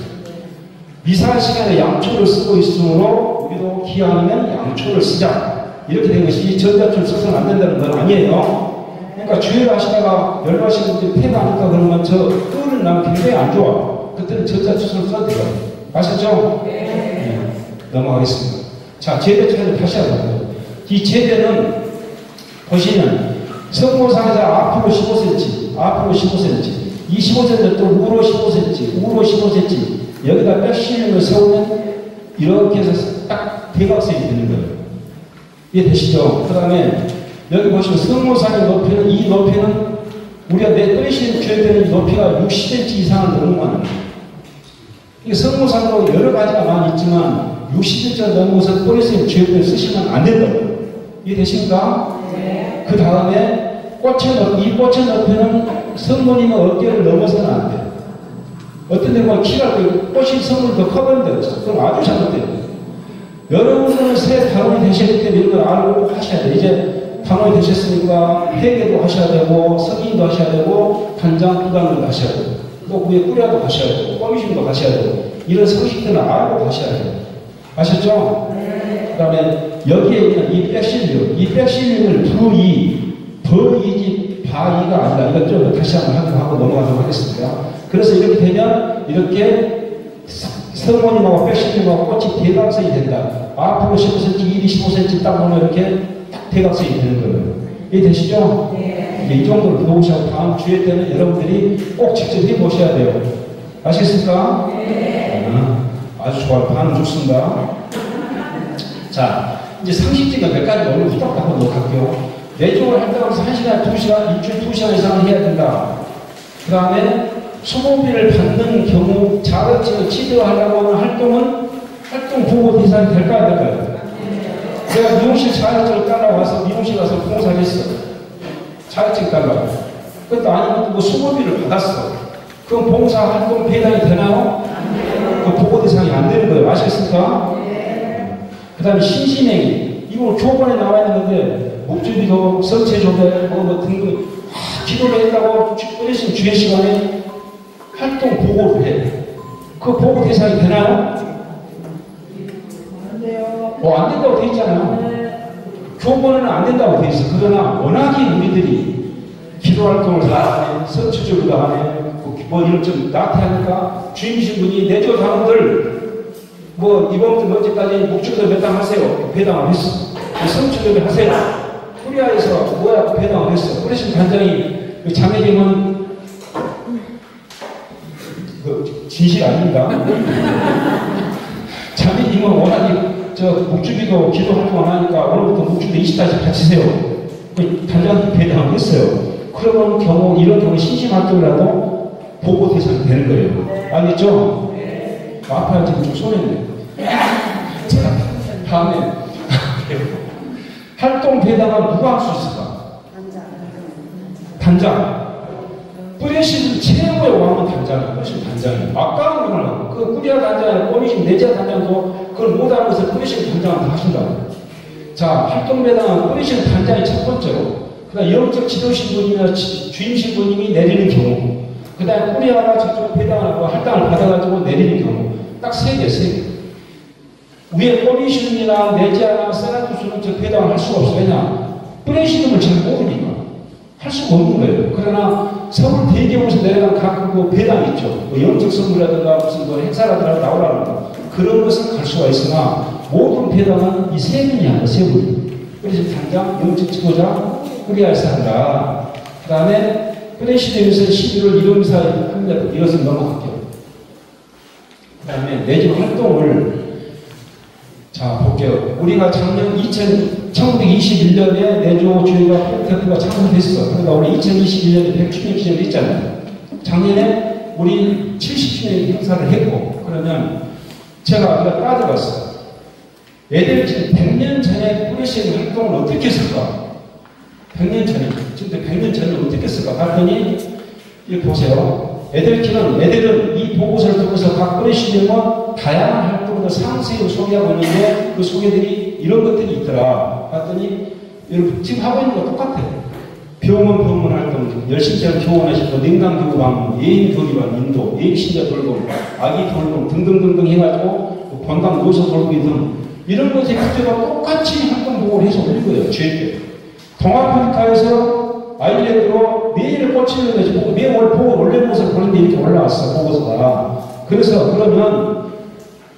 미사 시간에 양초를 쓰고 있으므로 우리도 기왕이면 양초를 쓰자. 이렇게 된 것이 전자초를 써서는 안 된다는 건 아니에요. 그러니까 주의를 하시다가 열받으시는 분들이 폐가 아닐까 그러면 저 끈을 나면 굉장히 안 좋아. 그때는 전자초를 써도 돼요. 아셨죠? 네. 넘어가겠습니다. 자, 제대 차례를 다시 하자고요. 이 제대는 보시면 성모상에서 앞으로 15cm, 앞으로 15cm, 이 15cm 또 우로 15cm, 우로 15cm 여기다 뼈실을 세우면 이렇게 해서 딱 대각선이 되는 거예요. 이해되시죠? 그 다음에 여기 보시면 성모상의 높이는 이 높이는 우리가 내 뼈실을 줘야 되는 이 높이가 60cm 이상을 넘으면 이게 성모상으로 여러 가지가 많이 있지만 60cm가 넘어서 뼈실을 줘야 되는 쓰시면 안 된다고요. 이해되십니까? 네. 그 다음에 이 꽃의 높이는 성모님의 어깨를 넘어서는 안 돼요. 어떤 데 보면 키가 꽃이 성모님 더 커버린다. 그럼 아주 잘못돼요. 여러분들은 새 단원이 되실 때 이런 걸 알고 하셔야 돼요. 이제 단원이 되셨으니까 회계도 하셔야 되고, 성인도 하셔야 되고, 단장 부담도 하셔야 돼요. 또 위에 뿌려도 가셔야 되고, 꼬미심도 가셔야 되고, 이런 상식들은 알고 가셔야 돼요. 아셨죠? 그 다음에 여기에 있는 이 백실류, 이 백실류를 버이지 바이가 아니라, 이것 좀 다시 한번 하고 넘어가도록 하겠습니다. 그래서 이렇게 되면 이렇게 성모님하고 백실류하고 꽃이 대각선이 된다. 앞으로 15cm, 입이 15cm 딱 보면 이렇게 딱 대각선이 되는 거예요. 이해되시죠? 네. 이 정도를 배우시고 다음 주에 때는 여러분들이 꼭 직접 해보셔야 돼요. 아시겠습니까? 네. 아주 좋아요. 반응 좋습니다. 자, 이제 상식적인 몇 가지 너무 후딱 하고 넘어갈게요. 내조를 한다고 해서 1시간, 2시간, 일주일 2시간 이상은 해야 된다. 그 다음에 수고비를 받는 경우 자격증을 취득하려고 하는 활동 보호 대상이 될까요? 안 될까요? 제가 미용실 자격증을 따라와서 미용실 가서 봉사를 했어. 자격증 따라고. 그것도 아니면 뭐 수고비를 받았어. 그럼 봉사 활동 배당이 되나요? 그 보호 대상이 안 되는 거예요. 아시겠습니까? 그 다음에 신신행위. 이거 교본에 나와 있는 건데, 목주기도, 성체조배, 뭐 등등, 기도를 했다고 어르신 주의 시간에 활동 보고를 해. 그 보고 대상이 되나요? 안 돼요. 안 된다고 돼 있잖아요. 교본에는 안 된다고 돼 있어. 그러나 워낙에 우리들이 기도 활동을 다 하네, 성취적으로 다 하네, 뭐 이런 좀 나태하니까 주임신 분이 내조 단원들 뭐 이번부터 언제까지 목주기도 몇 당 하세요. 배당을 했어. 성취적으로 하세요. 코리아에서 뭐야 배당을 했어. 어르신 단장이 장애님은 진실 아닙니다. 자매님은 워낙에 목주기도 기도 활동 안 하니까 오늘부터 목주기도 20달씩 바치세요. 단장님 배당을 했어요. 그러면 이런 경우 신심활동이라도 보고 대상이 되는 거예요. 알겠죠? 네. 아파요. 지금 좀 손했네. 자, 다음에 활동 배당은 누가 할 수 있을까? 단장. 뿌리신 최고의 왕은 단장이에요. 뿌리신 단장이에요. 아까운 걸 하고, 그 뿌리아 단장이나 꼬미신 내지아 단장도 그걸 못하는 것을 뿌리신 단장을 다 하신다고. 자, 활동 배당은 뿌리신 단장이 첫 번째로. 그 다음 영적 지도신부님이나 주임신부님이 내리는 경우. 그 다음에 뿌리아가 저쪽 배당을 하고 할당을 받아가지고 내리는 경우. 딱 세 개. 위에 꼬미신이나 내지아나 세라투스는 저 배당을 할 수가 없어요. 왜냐? 뿌리신음을 잘 모르니까. 할 수가 없는 거예요. 그러나 서울 대기업에서 내려간 각 그 배당 있죠. 뭐 영적 선물이라든가 무슨 뭐 행사라든가 나오라는 거. 그런 것은 갈 수가 있으나 모든 배당은 이 세 분이 한다. 세 분. 그래서 단장, 영적 지도자, 뿌리아에서 한다. 그 다음에 프레시대에서 11월 1월사에 합니다. 이것은 넘어갈게요. 그 다음에 내집 활동을 자 볼게요. 우리가 작년 1921년에 내조 주회가 펜테크가 창설됐어. 그러니까 우리 2021년에 100주년 기념을 했잖아요. 작년에 우리 70주년 행사를 했고, 그러면 제가 따져봤어요. 애들 지금 100년 전에 뿌리신 활동을 어떻게 했을까? 100년 전에, 지금 100년 전에 어떻게 했을까? 봤더니, 이거 보세요. 애들은 이 보고서를 통해서 각 뿌리시려면 다양한 활동을 상세히 소개하고 있는데 그 소개들이 이런 것들이 있더라. 봤더니, 여러분, 지금 하고 있는 거 똑같아요. 병원 활동, 열심히 교원하시고, 냉담교구 방문, 예인 교리반 인도, 예익신자 돌봄, 아기 돌봄 등등등등 해가지고, 본당 노소 돌보기 등 이런 것에 그때가 똑같이 활동 보고를 해서 올린 거예요. 주에 동아프리카에서 아일랜드로 매일 꽂히는 거지. 매월 보고 올린 것을 보는데 이렇게 올라왔어. 보고서가. 그래서 그러면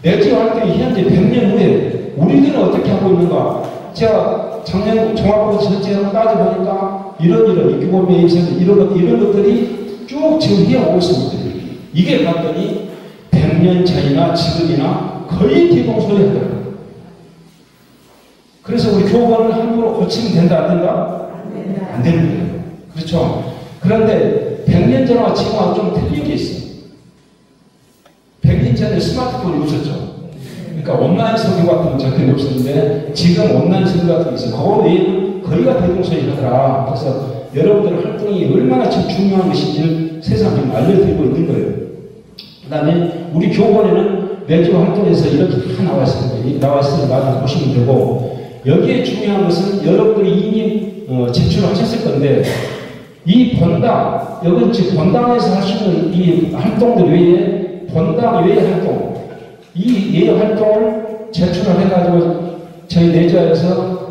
내지 활동이 현재 100년 후에 우리들은 어떻게 하고 있는가? 제가 작년 종합보고서 전체로 따져보니까 이런 교범의 입장 이런 것들이 쭉 지금 해오고 있습니다. 이게 봤더니 100년 전이나 지금이나 거의 대동소이하더라고요. 그래서 우리 교본을 함부로 고치면 된다, 안 된다? 안 되는 거예요. 그렇죠? 그런데 100년 전과 지금하고 좀 틀린 게 있어요. 100년 전에 스마트폰이 없었죠. 그러니까 온라인 설교 같은 건 절대 없었는데 지금 온라인 설교 같은 게 있어요. 그거 외에는 거의가 대동소이하더라. 그래서 여러분들 활동이 얼마나 지금 중요한 것인지 세상에 알려드리고 있는 거예요. 그 다음에 우리 교본에는 매주 활동에서 이렇게 다 나와 있습니다. 나와 있으면 나중에 보시면 되고, 여기에 중요한 것은 여러분들이 이미 제출하셨을 건데, 이 본당, 여기 지금 본당에서 할 수 있는 이 활동들 외에 본당 외의 활동, 이 예의 활동을 제출을 해가지고 저희 내좌에서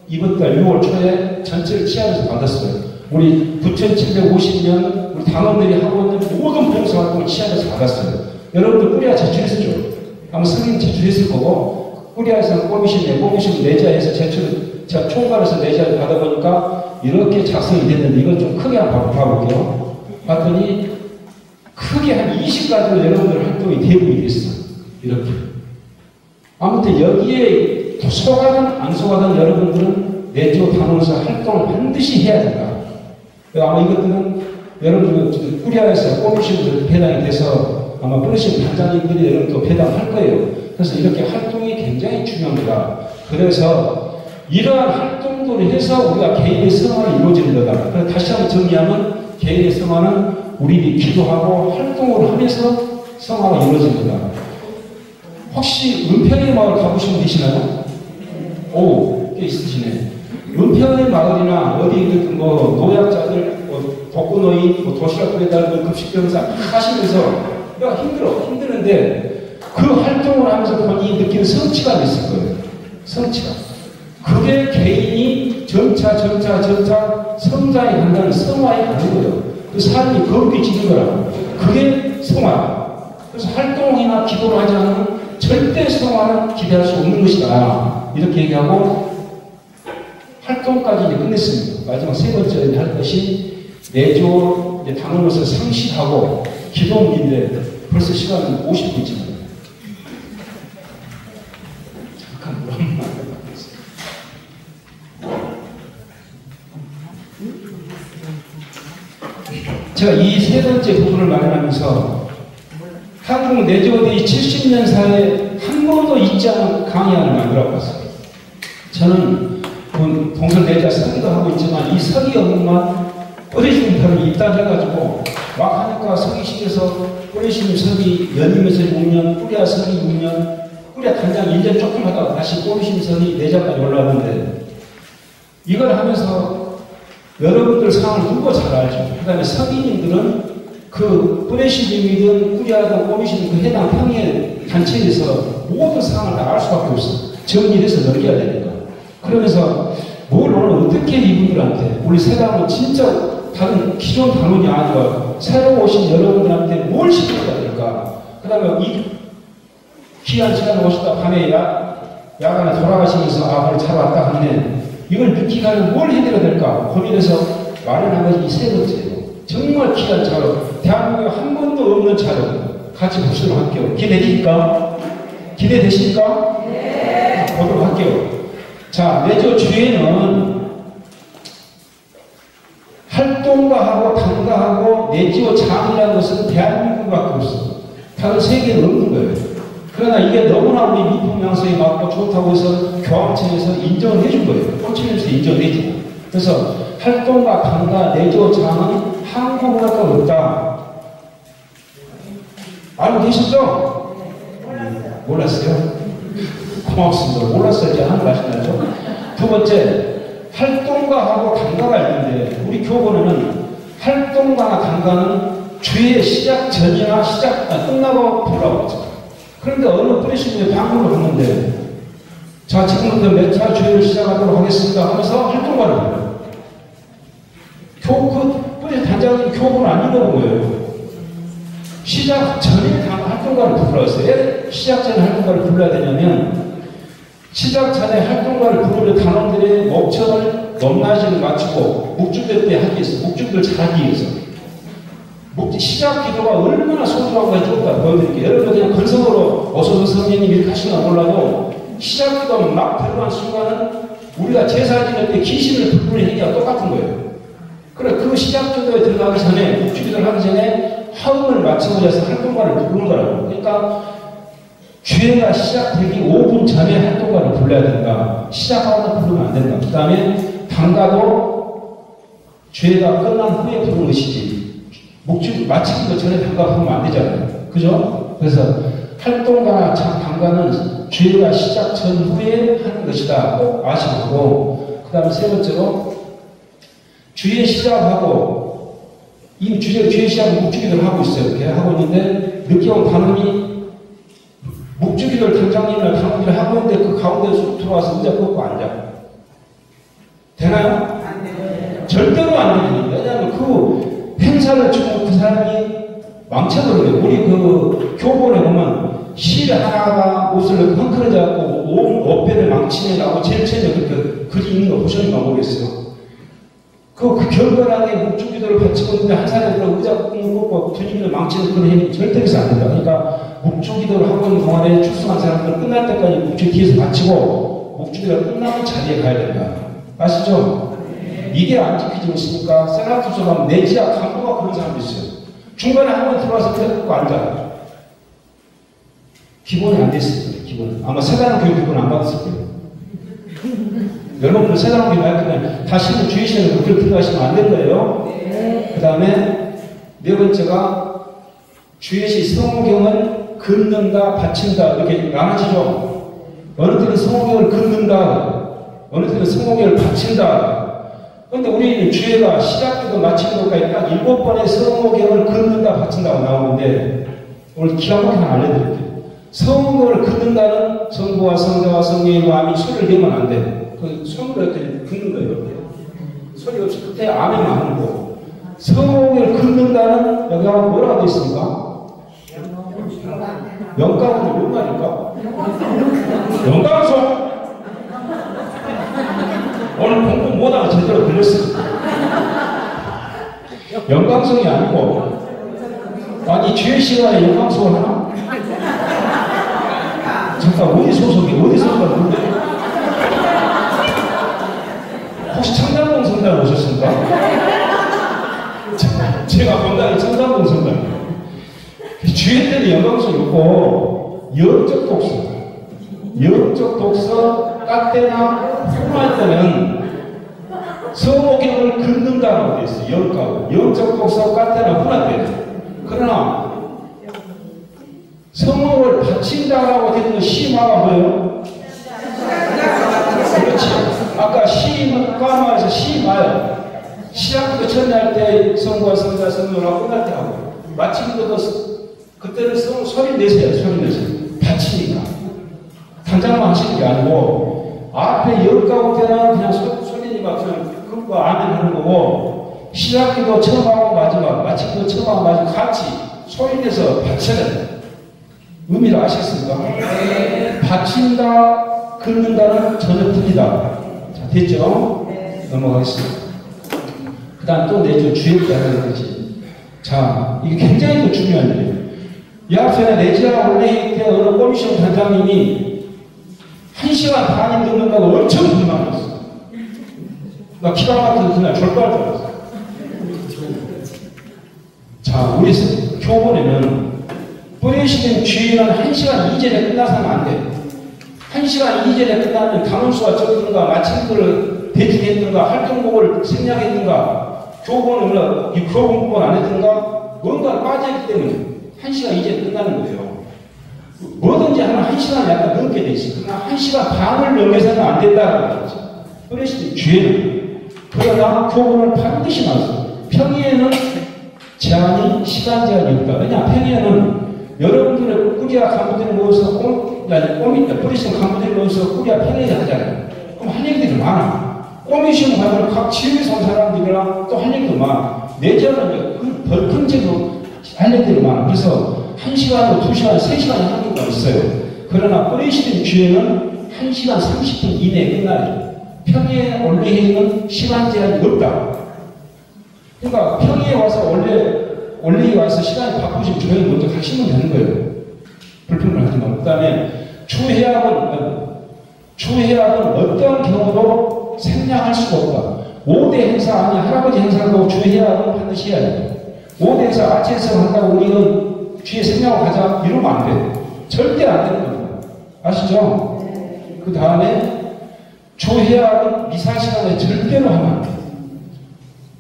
이번 달 6월 초에 전체를 치하해서 받았어요. 우리 9,750년 우리 당원들이 하고 있는 모든 봉사활동을 치하해서 받았어요. 여러분들 꾸리아 제출했죠? 아마 승인 제출했을 거고, 꾸리아에서 꼬미신 내좌에서 제출, 제가 총괄해서 내좌를 받아보니까 이렇게 작성이 됐는데, 이걸 좀 크게 한번 봐볼게요. 봤더니 크게 한 20가지로 여러분들 활동이 대부분이 됐어. 이렇게. 아무튼 여기에 속하든 안 속하든 여러분들은 내조 단원서 활동을 반드시 해야 된다. 아마 이것들은 여러분들 꾸리아에서 꼬미신으로 배당이 돼서 아마 뿌리신 단장님들이 여러분도 배당할 거예요. 그래서 이렇게 활동이 굉장히 중요합니다. 그래서 이러한 활동들을 해서 우리가 개인의 성화가 이루어지는 거다. 그래서 다시 한번 정리하면 개인의 성화는 우리들이 기도하고 활동을 하면서 성화가 이루어집니다. 혹시 은평의 마을 가보신 분 계시나요? 오, 꽤 있으시네. 은평의 마을이나 어디 뭐 노약자들, 뭐 독거노인, 뭐 도시락 배달, 급식병사 하시면서 야, 힘드는데 그 활동을 하면서 본인이 느끼는 성취감이 있을 거예요. 성취감. 그게 개인이 점차 성장해 간다는 성화에 가는 거예요. 그 삶이 거룩히 지는 거라고. 그게 성화. 그래서 활동이나 기도를 하지 않으면 절대 성화는 기대할 수 없는 것이다. 이렇게 얘기하고 활동까지 이제 끝냈습니다. 마지막 세 번째 할 것이 내조 당원으로서 상실하고 기도문인데 벌써 시간은 50분 지났네요. 잠깐 물 한 번만 제가 이 세 번째 부분을 마련하면서 한국 내조대의 70년사에 한 번도 잊지 않은 강의안을 만들어 봤어요. 저는 동선 내자 서기도 하고 있지만 이 서기 업무만 뿌리시는 분을 입단해가지고 막 하니까 서기실에서 뿌리시는 서기 연임에서 6년, 뿌리아 서기 6년, 뿌리아 단장 1년 조금 하다가 다시 뿌리시는 서기 내자까지 올라왔는데 이걸 하면서 여러분들 상황을 누가 잘 알죠. 그 다음에 서기님들은 그 뿌레시님이든 뿌리아든 꼬미시든 그 해당 평의 단체에서 모든 상황을 다 알 수밖에 없어. 정리해서 넘겨야 되니까. 그러면서 뭘 오늘 어떻게 이분들한테 우리 세상은 진짜 다른 기존 단원이 아니고 새로 오신 여러분들한테 뭘 시켜야 될까. 그 다음에 이 귀한 시간에 오셨다 밤에 야간에 돌아가시면서 오늘 잘 왔다 하네. 이걸 느끼가는 뭘 해드려야 될까 고민해서 마련한 것이 이 세 번째예요. 정말 귀한 자료. 대한민국에 한 번도 없는 자료. 같이 보시도록 할게요. 기대되십니까? 기대되십니까? 네. 보도록 할게요. 자, 내조 주에는 활동가하고 당가하고 내지오 장이라는 것은 대한민국밖에 없어. 다른 세계는 없는 거예요. 그러나 이게 너무나 우리 미풍양성에 맞고 좋다고 해서 교황청에서 인정을 해준 거예요. 꼴찌면서 인정을 해주고. 그래서 활동가, 당가, 내지오 장은 한국문화가 없다. 알고 계셨죠? 몰랐어요. 몰랐어요? 고맙습니다. 몰랐어요. 이제 하는 말씀 나죠? 두 번째, 활동가하고 당가가 있는데 우리 교본에는 활동가나 당가는 주의 시작 전이나 끝나고 돌아오고 있죠. 그런데 어느 뿌리시님이 방문을 했는데 자 지금부터 몇 차 주의를 시작하도록 하겠습니다 하면서 활동가를 불러요. 그 뿌리 단장님 교본을 안 읽어본 거예요. 시작 전에 활동가를 불러왔어요. 시작 전에 활동가를 불러야 되냐면 시작 전에 활동가를 부르는 단원들의 목청을 높낮이를 맞추고 묵주대 때 하기 위해서 묵주대를 잘하기 위해서 시작 기도가 얼마나 소중한 건지 좀 보여드릴게요. 여러분 그냥 건성으로 어서서 성령님 이렇게 하시나 몰라도 시작 기도가 막 들어간 순간은 우리가 제사 지낼 때 귀신을 부르는 행위가 똑같은 거예요. 그래 그 시작 기도에 들어가기 전에 묵주 기도를 하기 전에 화음을 맞춰서 활동가를 부르는 거라고. 그러니까 주회가 시작되기 5분 전에 활동가를 불러야 된다. 시작하거나 부르면 안 된다. 그 다음에 당가도 주회가 끝난 후에 부르는 것이지. 목줄 마치기 전에 당가 부르면 안 되잖아요. 그죠? 그래서 활동가나 당가는 주회가 시작 전후에 하는 것이다. 꼭 아시고. 그 다음에 세 번째로 주회 시작하고 이미 주회시하고 묵주기도를 하고 있어요. 이렇게 하고 있는데 늦게 온 단원이 묵주기도를 단장님이나 단원들을 하고 있는데 그 가운데 쑥 들어와서 의자 꺾고 앉아. 되나요? 안 돼요. 절대로 안 되죠. 왜냐하면 그 행사를 주고 그 사람이 망쳐버려요. 우리 그 교본에 보면 실 하나가 옷을 헝클어져갖고 온 어깨를 망치내라고 제일 처음에 그렇게 글이 있는 거 보셨는가 모르겠어요. 그 결과하게 묵주기도를 바치고 있는데 한 사람이 의자 꺾고 분위기를 망치는 그런 행위 절대 해서 안 된다. 그러니까 묵주기도를 하고 있는 동안에 출석한 사람들 끝날 때까지 묵주기 뒤에서 바치고 묵주기도가 끝나면 자리에 가야 된다. 아시죠? 이게 안 지켜지고 있으니까 세나투소 가면 내지야 간부가 그런 사람도 있어요. 중간에 한 번 들어와서 그냥 꺾고 앉아. 기본이 안 됐을 거예요. 기본. 아마 세단 교육 기본 안 받았을 거예요. 여러분들 세단 교육 할 때는 다시는 주의 시간에 그렇게 들어가시면 안 될 거예요. 네. 그 다음에 네 번째가 주의시 성경을 긋는다, 바친다 이렇게 나눠지죠. 어느 때는 성경을 긋는다, 어느 때는 성경을 바친다. 그런데 우리는 주회가 시작부터 마치는 것까지 딱 7번의 성경을 긋는다, 바친다고 나오는데 오늘 기가 막히게 하나 알려드릴게요. 성경을 긋는다는 성부와 성자와 성령의 마음이 소리를 내면 안 돼. 그 손으로 이렇게 긋는 거예요. 이렇게. 소리 없이 끝에 아멘만 하는 거. 성경을 긋는다는 여기가 뭐라고 되어 있습니까? 영광은 뭔가니까? 영광송! 오늘 공부 못하고 제대로 들렸습니다. 영광송이 아니고, 아니, 주의 시간에 영광송을 하나? 잠깐, 어디 소속이, 어디 소속인데? 혹시 청담동 성당 오셨습니까? 제가 본다는 청담동 성당. 주의 때는 영광송이 없고, 영적 독서, 카테나, 풀할 때는 성호경을 긋는다라고 되어 있어요. 영가고. 영적 독서, 카테나, 풀할 때는. 그러나, 성호를 바친다라고 되는 건 시마가 뭐예요? 그렇지. 아까 시마에서 시마요. 시작부터 처음에 할 때 성부와 성자, 성령하고 끝날 때 하고. 마치기도 그때는 소리 내세요. 소리 내세요. 바치니까. 단장만 하시는 게 아니고, 앞에 열 가운데는 그냥 소리니까 그냥 그것과 아멘 하는 거고, 시작기도 처음하고 마지막, 마치기도 처음하고 마지막 같이 소리 내서 바쳐야 돼요. 의미를 아시겠습니까? 네. 바친다, 긋는다는 전혀 틀리다. 자, 됐죠? 네. 넘어가겠습니다. 그 다음 또 내주 주의 때하는 거지. 자, 이게 굉장히 또 중요한 일이에요. 야합선에 레지아 올레이 때 어느 꼬미션 단장님이 1시간 반이 넘는다고 엄청 불만했어. 나 기가 막혀서 그날 졸도할 줄 알았어. 자, 우리 교본에는 뿌리시는 주의는 1시간 이전에 끝나서는 안 돼. 1시간 이전에 끝나면 단원수가 적든가, 마친 거를 대충했든가, 활동곡을 생략했든가, 교본을 이 교본곡을 안 했든가, 뭔가 빠져있기 때문에 1시간 이전에 끝나는 거예요. 뭐든지 하나 1시간 약간 넘게 돼 있어요. 그러나 1시간 반을 넘겨서는 안 된다는 거죠. 뿌리시는 주의는. 그러나 교본을 반드시 나왔어요. 평일에는 제한이, 시간 제한이 없다. 왜냐, 평일에는 여러분들의 꾸리와 간부들을 모여서 뿌리시는 간부들을 모여서 꾸리와 평일에 하잖아요. 그럼 할 얘기들이 많아. 꼬미시는 가면 각 지역에서 온 사람들이랑 또 할 얘기도 많아. 내지는 더 큰제도 할 얘기들이 많아. 그래서 1시간으로 2시간, 3시간이 하는 경우가 있어요. 그러나 뿌리시는 주에는 1시간 30분 이내에 끝나요. 평일에 올리회의는 시간 제한이 없다. 그러니까 평일에 와서 원래 와서 시간이 바꾸시면 저희 먼저 가시면 되는 거예요. 불평을 하지 말고. 그 다음에 주회합은 어떤 경우도 생략할 수가 없다. 5대 행사 아니 할아버지 행사도 주회합은 반드시 해야 돼요. 5대 행사 아치 행사 한다고 우리는 주에 생략하고 가자 이러면 안 돼. 절대 안 되는 겁니다. 아시죠? 그 다음에 주회합은 미사 시간에 절대로 하면 안 돼.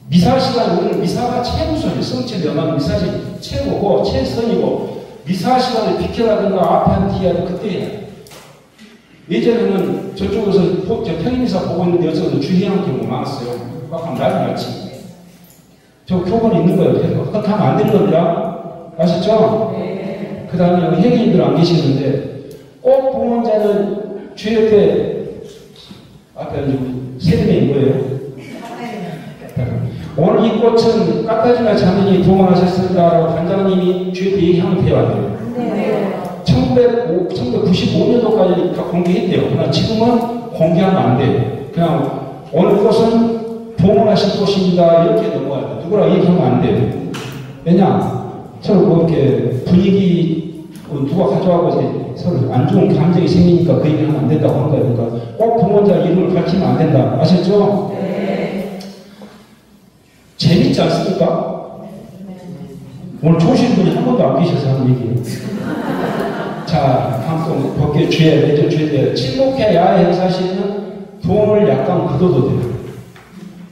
미사 시간, 우리는 미사가 최우선이에요. 성체 명함은 미사시 최고고, 최선이고, 미사 시간을 비켜라든가 앞에 한 뒤에 하든 그때 해야 돼. 예전에는 저쪽에서 평일미사 보고 있는데 여기서 주의하는 경우가 많았어요. 막 난리 났지. 저 교본이 있는 거예요. 그거 하면 안 되는 겁니다. 아셨죠? 네. 그 다음에 여기 회계인들 안 계시는데, 꼭 봉헌자는 주일 때, 아까 세금이 뭐예요? 오늘 이 꽃은 까따지나 자매니 동원하셨습니다라고 단장님이 주일 때 얘기하면 돼요, 안 돼요? 네. 1995년도까지 다 공개했대요. 그러나 지금은 공개하면 안 돼요. 그냥 오늘 꽃은 봉헌하신 꽃입니다. 이렇게 넘어가야 돼요. 누구랑 얘기하면 안 돼요. 왜냐? 서로 뭐 이렇게 분위기 누가 가져가고 서로 안 좋은 감정이 생기니까 그 얘기하면 안 된다고 하는 거예요. 그러니까 꼭 봉헌자 이름을 밝히면 안 된다. 아셨죠? 네. 재밌지 않습니까? 오늘 좋으신 분이 한 번도 안 계셔서 하는 얘기예요. 자, 다음 또 법계 주에, 매주 주에 때 친목회 야외 행사시에는 돈을 약간 걷어도 돼요.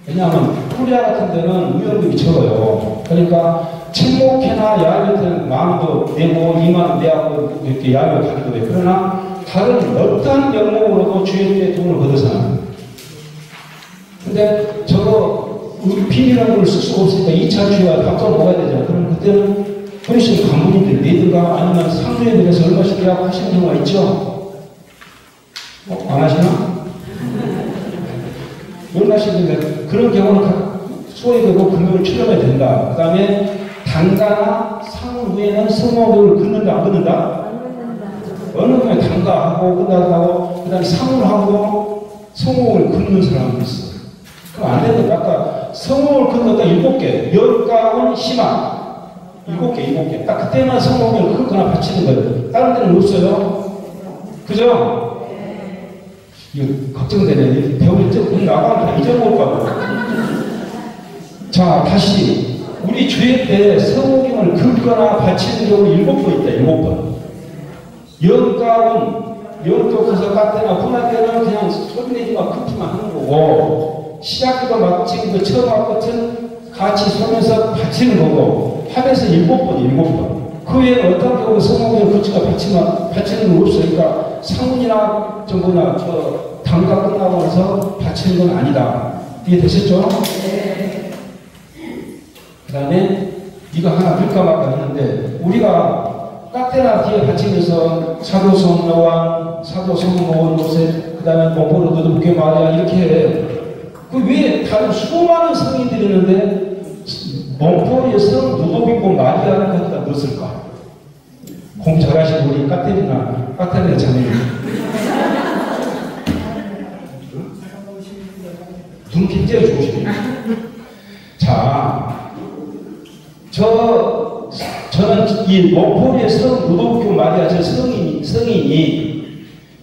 왜냐하면 코리아 같은 데는 위험금이 적어요. 그러니까 친목회나 야외 같은 마음도 내고 2만원 내하고 이렇게 야외 가는 거예요. 그러나 다른 어떠한 명목으로도 주일 때 돈을 걷어서 하는. 근데 저거 비밀한 걸 쓸 수가 없으니까 2차 주의와 답장 먹어야 되잖아요. 그럼 그때는 훨씬 간부님들 내든가 아니면 상주에 대해서 얼마씩 계약하시는 경우가 있죠? 안 하시나? 얼마씩 되면 그런 경우는 소액으로 금액을 출연해야 된다. 그 다음에 단가나 상을 후에는 성목을 긋는다, 안 긋는다? 어느 경우에 단가하고 끝나고 그 다음에 상을 하고 성목을 긋는 사람도 있어. 그럼 안 되는데 아까 성목을 긋는다 7개, 열가운 희망 7개. 딱 그때만 성목을 긋거나 바치는 거예요. 다른 데는 없어요. 그죠? 이거 걱정되네. 배우기 조금 나가면 다 잊어먹을까봐. 자, 다시. 우리 주회 때 성목임을 긋거나 바치는 경우 7번 있다. 7번. 영가운, 영쪽에서 깍대나 훈할 때는 그냥 소리내지만 긋기만 하는 거고, 시작부터 마치기도 처음 끝은 같이 서면서 바치는 거고, 합에서 7번. 그 외에는 어떤 경우 성목임을 긋기가 바치는 건 없으니까 상문이나 정보나 단가 끝나고 나서 바치는 건 아니다. 이게 되셨죠? 네. 그 다음에 이거 하나 볼까 말까 했는데 우리가 깍대나 뒤에 바치면서 사도성 여왕, 사도성 모원 요셉, 그 다음에 목포로 너도붓게 마리아 이렇게 해. 그 위에 다른 수많은 성인들이 있는데 목포의 성 누도빅고 마리아를 거기다 넣었을까? 공 잘하시고 우리 깍대나 자매님. 눈 굉장히 좋으시네요. 자, 저는 이 목포리의 성 루도비코 마리아 저 성인이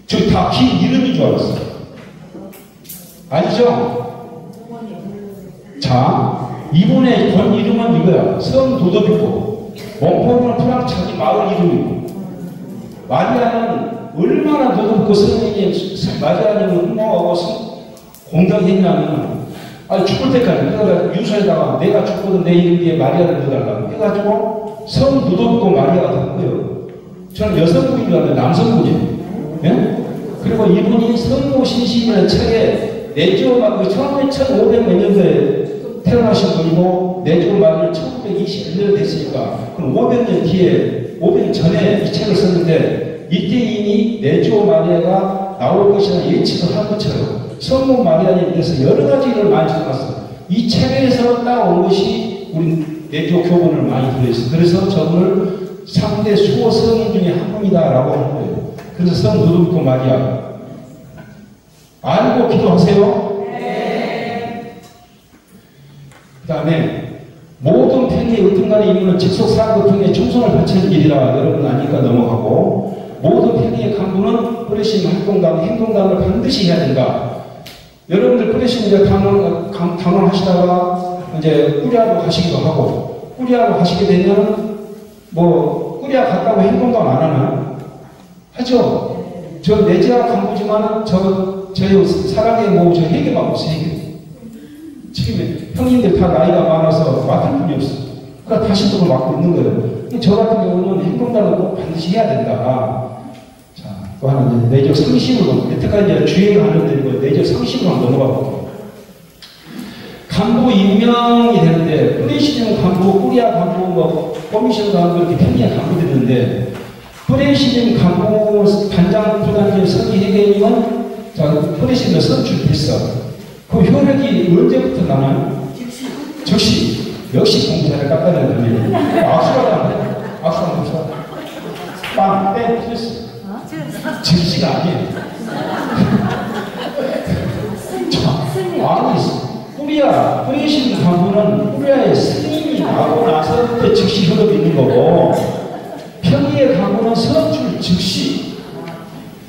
저기 다 긴 이름인 줄 알았어요. 아니죠? 자, 이분의 본 이름은 이거야. 성 루도비코. 목포는 프랑스 자기 마을 이름이고 마리아는 얼마나 루도비코 성인이 마리아님을 흠모하고 공경했냐면 죽을 때까지 그래서 유서에다가 내가 죽거든 내 이름 뒤에 마리아를 넣어달라고 해가지고 성 루도비코 마리아가 된 거예요. 저는 여성분인 줄 알았는데 남성분이에요. 예? 그리고 이분이 성모신시라는 책에 내지오마리 처음에 1500몇 년도에 태어나신 분이고 내지오마리는 1921년에 됐으니까 그럼 500년 뒤에 500년 전에 이 책을 썼는데 이때 이미 내지오마리아가 나올 것이라는 예측을 한 것처럼 성모 마리아님에 대해서 여러 가지 일을 많이 써놨어요. 이 책에서 따온 것이 우리 내조 교본을 많이 들어있어요. 그래서 저분을 3대 수호 성인 중에 한 분이다라고 하는 거예요. 그래서 성 루도비코 마리아. 알고 기도하세요? 네. 그 다음에 모든 팽의 어떤간의 임무는 직속사고 팽의 충성을 바치는 일이라 여러분 아니까 넘어가고 모든 팽의 간부는 뿌리신 활동당, 행동당을 반드시 해야 된다. 여러분들 뿌리신 이제 당원하시다가 이제 꾸리하러 가시기도 하고 꾸리하러 가시게 되면 뭐 꾸리하 갔다고 행동당 안 하나요? 하죠? 저 내지하 간부지만 저희 사랑의 저 회계만 없어요. 지금 형님들 다 나이가 많아서 맡을 분이 없어. 그러니까 다시 또 맡고 있는 거예요. 저 같은 경우는 행동당을 꼭 반드시 해야 된다. 자, 또 하나 내적 상식으로 여태까지 주행을 하는 데고 내적 상식으로 한번 넘어가 볼게요. 간부 임명이 되는데 프레시즘 간부, 꾸리아 간부, 뭐 커미션 간부 이렇게 편리한 간부들이 있는데 프레시즘 간부 단장 부단장 서기회계님은 자 프레시즘을 선출했어. 그 효력이 언제부터 나나요? 즉시. 역시 공사를 깎아내는 겁니다. 악수하다 안 돼. 악수하면 없어. 빵, 땡, 틀렸어. 즉시가 아니에요. 자, 아니, 꾸리아, 프레시즘 간부는 꾸리아의 스님이 나고 나서 그때 즉시 효력이 있는 거고, 평의의 간부는 선출 즉시.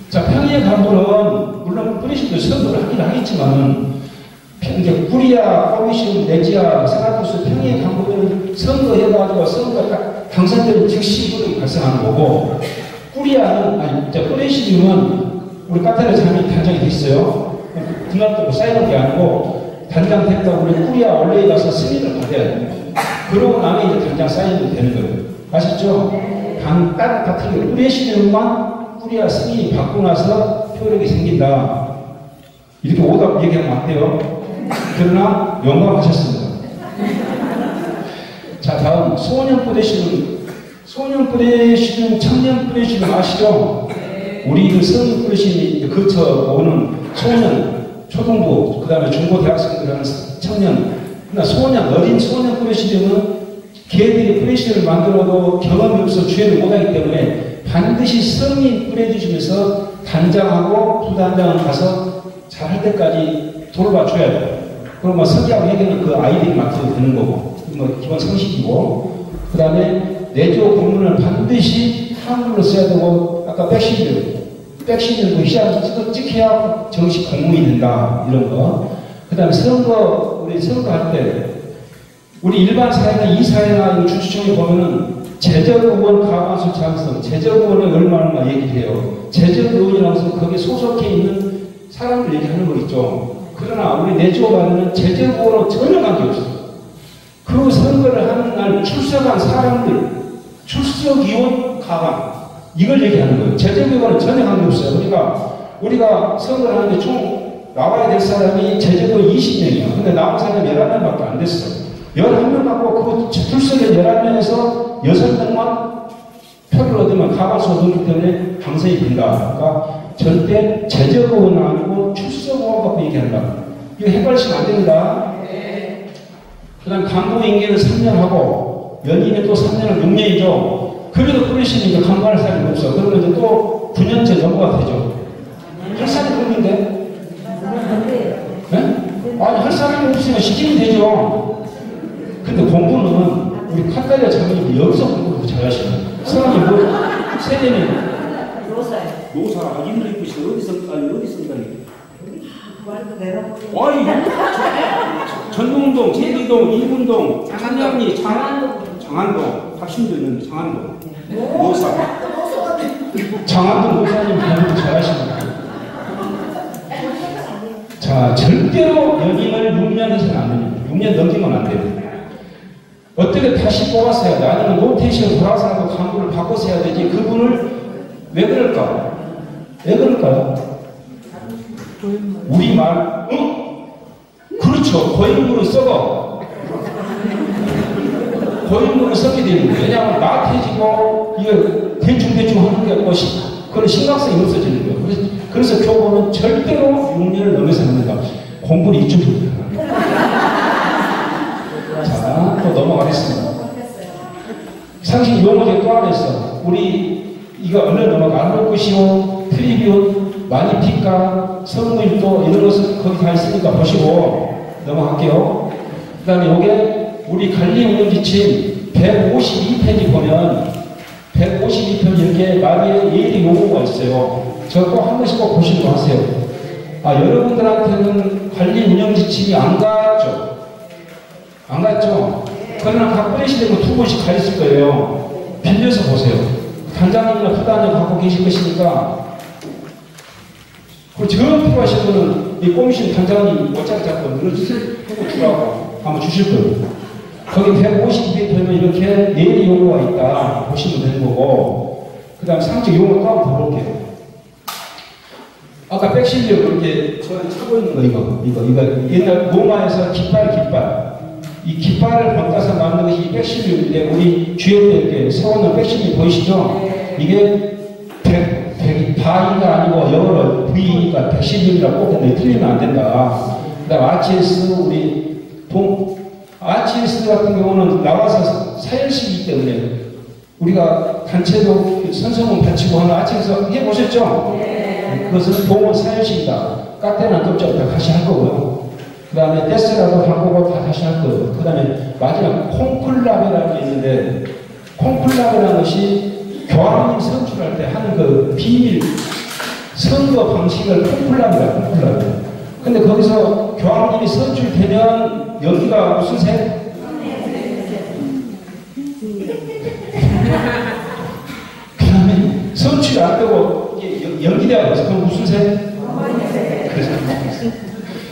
자, 평의의 간부는, 물론 프레시즘도 선거를 하긴 하겠지만은, 이제 꾸리아, 커미션, 내지아, 세나투스, 평의의 간부들은 선거해가지고 선거 딱 당선되는 즉시 효력이 발생하는 거고, 꾸리아는, 아니, 프레시즘은 우리 카타르 장이 단장이 됐어요. 그날도 쌓이는 게 아니고, 단장 됐다고 우리 꾸리아 원래에 가서 승인을 받아야 돼요. 그러고 나면 이제 단장 쌓이면 되는 거예요. 아시죠? 다른 같은 게 프레시즘만 꾸리아 승인이 받고 나서 효력이 생긴다. 이렇게 오답 얘기하면 안 돼요. 그러나 영광하셨습니다. 자, 다음 소년 프레시즘. 소년 프레시즘, 청년 프레시즘 아시죠? 우리 그 성인 프레시즘이 거쳐오는 소년, 초등부, 그 다음에 중고 대학생들하는 청년, 그러나 소년, 어린 소년 프레시즘은 걔들이 프레시즘을 만들어도 경험이 없어 주의를 못하기 때문에 반드시 성인 프레시즘에서 단장하고 부단장을 가서 잘할 때까지 돌봐줘야 돼요. 그럼 뭐 서기하고 회계는 그 아이들이 맡아도 되는 거고, 뭐 기본 상식이고, 그 다음에 내조 공문을 반드시 한글로 써야 되고, 아까 백신들도 시작 찍혀야 정식 공문이 된다, 이런 거. 그 다음에 우리 선거할 때, 우리 일반 사회나 이 사회나 주주총회 보면은 제적의원 가관수 찬성, 제적의원이 얼마나 얘기해요. 제적의원이라고 해서 거기에 소속해 있는 사람들 얘기하는 거 있죠. 그러나 우리 내주어가는 제적으로 전혀 관계없어요. 그 선거를 하는 날 출석한 사람들, 출석위원 가관, 이걸 얘기하는 거예요. 제적위원은 전혀 관계없어요. 그러니까 우리가 선거를 하는데 총 나와야 될 사람이 제적위원 20명이에요. 근데 나온 사람이 11명밖에 안 됐어요. 11명 갖고 그 출석의 11명에서 6명만 표를 얻으면 가관수가 넣기 때문에 당선이 된다. 그러니까 절대 제적의원은 아니고 출석의원 갖고 얘기한다. 이거 헷갈리시면 안 됩니다. 그 다음 간부 임기를 3년 하고 연임에 또 3년을 6년이죠. 그래도 프레시니까 간부할 사람이 없어. 그러면 이제 또 9년째 넘어가 되죠. 할 사람이 없는데? 네? 아니 할 사람이 없으면 시키면 되죠. 근데 공부는 우리 카타리아 장로님이 여기서 공부를 잘하시는 사람이 뭐 세대는 노사, 인물 이쁘시고 어디서 간다니? 아니, 전동동, 제리동, 이문동, 창량리, 장안동, 답심도 있는 장안동, 노사. 장안동 노사님 공부 잘하십니다. 자, 절대로 연임을 6년 해서는 안 됩니다. 6년 넘기면 안 돼요. 어떻게 다시 뽑았어야 돼? 아니면 로테이션 돌아서라도 간부를 바꿔서 해야 되지. 그분을 왜 그럴까? 왜 그럴까요? 우리말, 그렇죠. 고인물을 썩어. 고인물을 썩게 되는 거예요. 왜냐하면 나태해지고, 이거 대충 하는 게 없고, 그런 심각성이 없어지는 거예요. 그래서 교보는 절대로 6년을 넘어서 합니다. 공부를 이쪽으로. 자, 또 넘어가겠습니다. 상식 용어제 또 하나 있어. 우리, 이거 얼른 넘어가. 안볼것이요, 트리비온, 마니피카, 성무일도 이런 것은 거기 다 있으니까 보시고 넘어갈게요. 그 다음에 요게 우리 관리운영지침 152페이지 보면 152페이지 이렇게 마리의 예리 용어가 있어요. 저 꼭 한 번씩 꼭 보시고 하세요. 아, 여러분들한테는 관리운영지침이 안 갔죠? 안 갔죠? 그러나 각 프레시되고 2번씩 가 있을 거예요. 빌려서 보세요. 단장님이나 부단장 갖고 계실 것이니까 그리고 저 필요하신 분은 이 꼬미신 단장님 어차피 잡고 늘어주세요. 해고 주라고 아마 주실 거예요. 거기 152페이지 보면 이렇게 내리 용어가 있다 보시면 되는 거고, 그 다음 상식 용어 또 한번 더 볼게요. 아까 백신류 이렇게 저는 차고 있는 거 이거 옛날 로마에서 깃발 이 깃발을 번따서 만든 것이 백신류인데 우리 주에 때 이렇게 세우는 백신류 보이시죠? 이게 바이가 아니고 영어로 V니까 백신류라고 꼭 했는데 틀리면 안 된다. 그다음 RCS 우리 RCS 같은 경우는 나와서 사열시기 때문에 우리가 단체도 선성문 바치고 하는 RCS 해보셨죠? 네. 그것은 동원 사열시이다. 카테나 급작부터 다시 할 거고요. 그 다음에 데스라도 할 거고 다 다시 할 거예요. 그 다음에 마지막 콩클라베라는 게 있는데 콩클라베라는 것이 교황님 선출할 때 하는 그 비밀 선거 방식을 콩클라베. 근데 거기서 교황님이 선출되면 여기가 무슨 색? 그 다음에 선출이 안 되고 연기되어 있어. 그럼 무슨 색?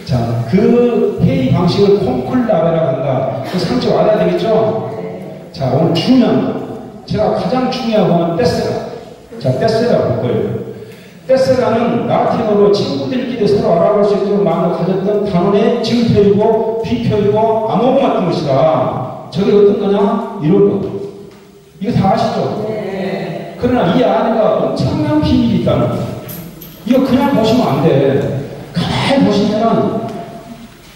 자, 그 회의 방식을 콩클라베라고 한다. 그 상처 알아야 되겠죠? 자, 오늘 중요한 제가 가장 중요한 건 데스라. 자, 데스라 볼 거예요. 데스라는 라틴어로 친구들끼리 서로 알아볼 수 있도록 마음을 가졌던 단원의 증표이고 비표이고 암호가 같은 것이다. 저게 어떤 거냐? 이런 거. 이거 다 아시죠? 네. 그러나 이 안에가 엄청난 비밀이 있다는 거예요. 이거 그냥 보시면 안 돼. 가만히 보시면은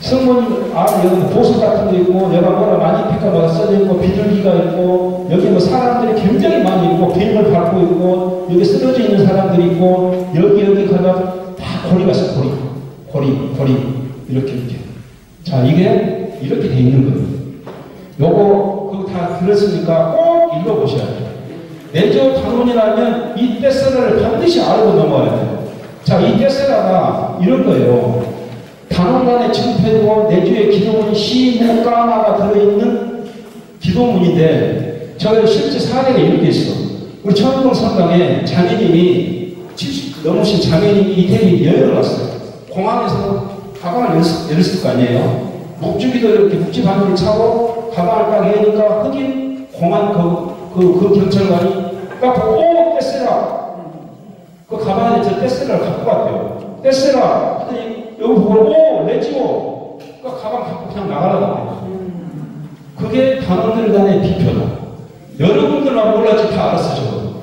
성모님 여기 보석 같은 거 있고 내가 뭐라 마니피카 뭐가 써져 있고 비둘기가 있고 여기 뭐 사람들이 굉장히 많이 있고 뱀을 밟고 있고 여기 쓰러져 있는 사람들이 있고 여기 가다 다 고리가 있어. 고리 이렇게 자, 이게 이렇게 돼 있는 거예요. 요거 그거 다 들었으니까 꼭 읽어보셔야 돼요. 내조 단원이라면 이 데스라를 반드시 알고 넘어야 돼요. 자, 이 데스라가 이런 거예요. 단원간의 증표이고 내주의 기도문이 시무까마가 들어있는 기도문인데 저게 실제 사례가 이렇게 있어. 우리 천공 성당에 자매님이 70 넘으신 자매님이 이태리 여행을 왔어요. 공항에서 가방을 열었을 거 아니에요. 묵주기도 이렇게 묵지 바늘을 차고 가방을 딱 여니까 흑인 공항 그 경찰관이 딱 보고 오! 떼쓰라! 그 가방에 저 떼쓰라를 갖고 왔대요. 떼쓰라! 하더니 여기 보고 오! 내지고! 그 가방 갖고 그냥 나가라고. 그게 단원들 간의 비표다. 여러분들만 몰랐지 다 알았어, 저거.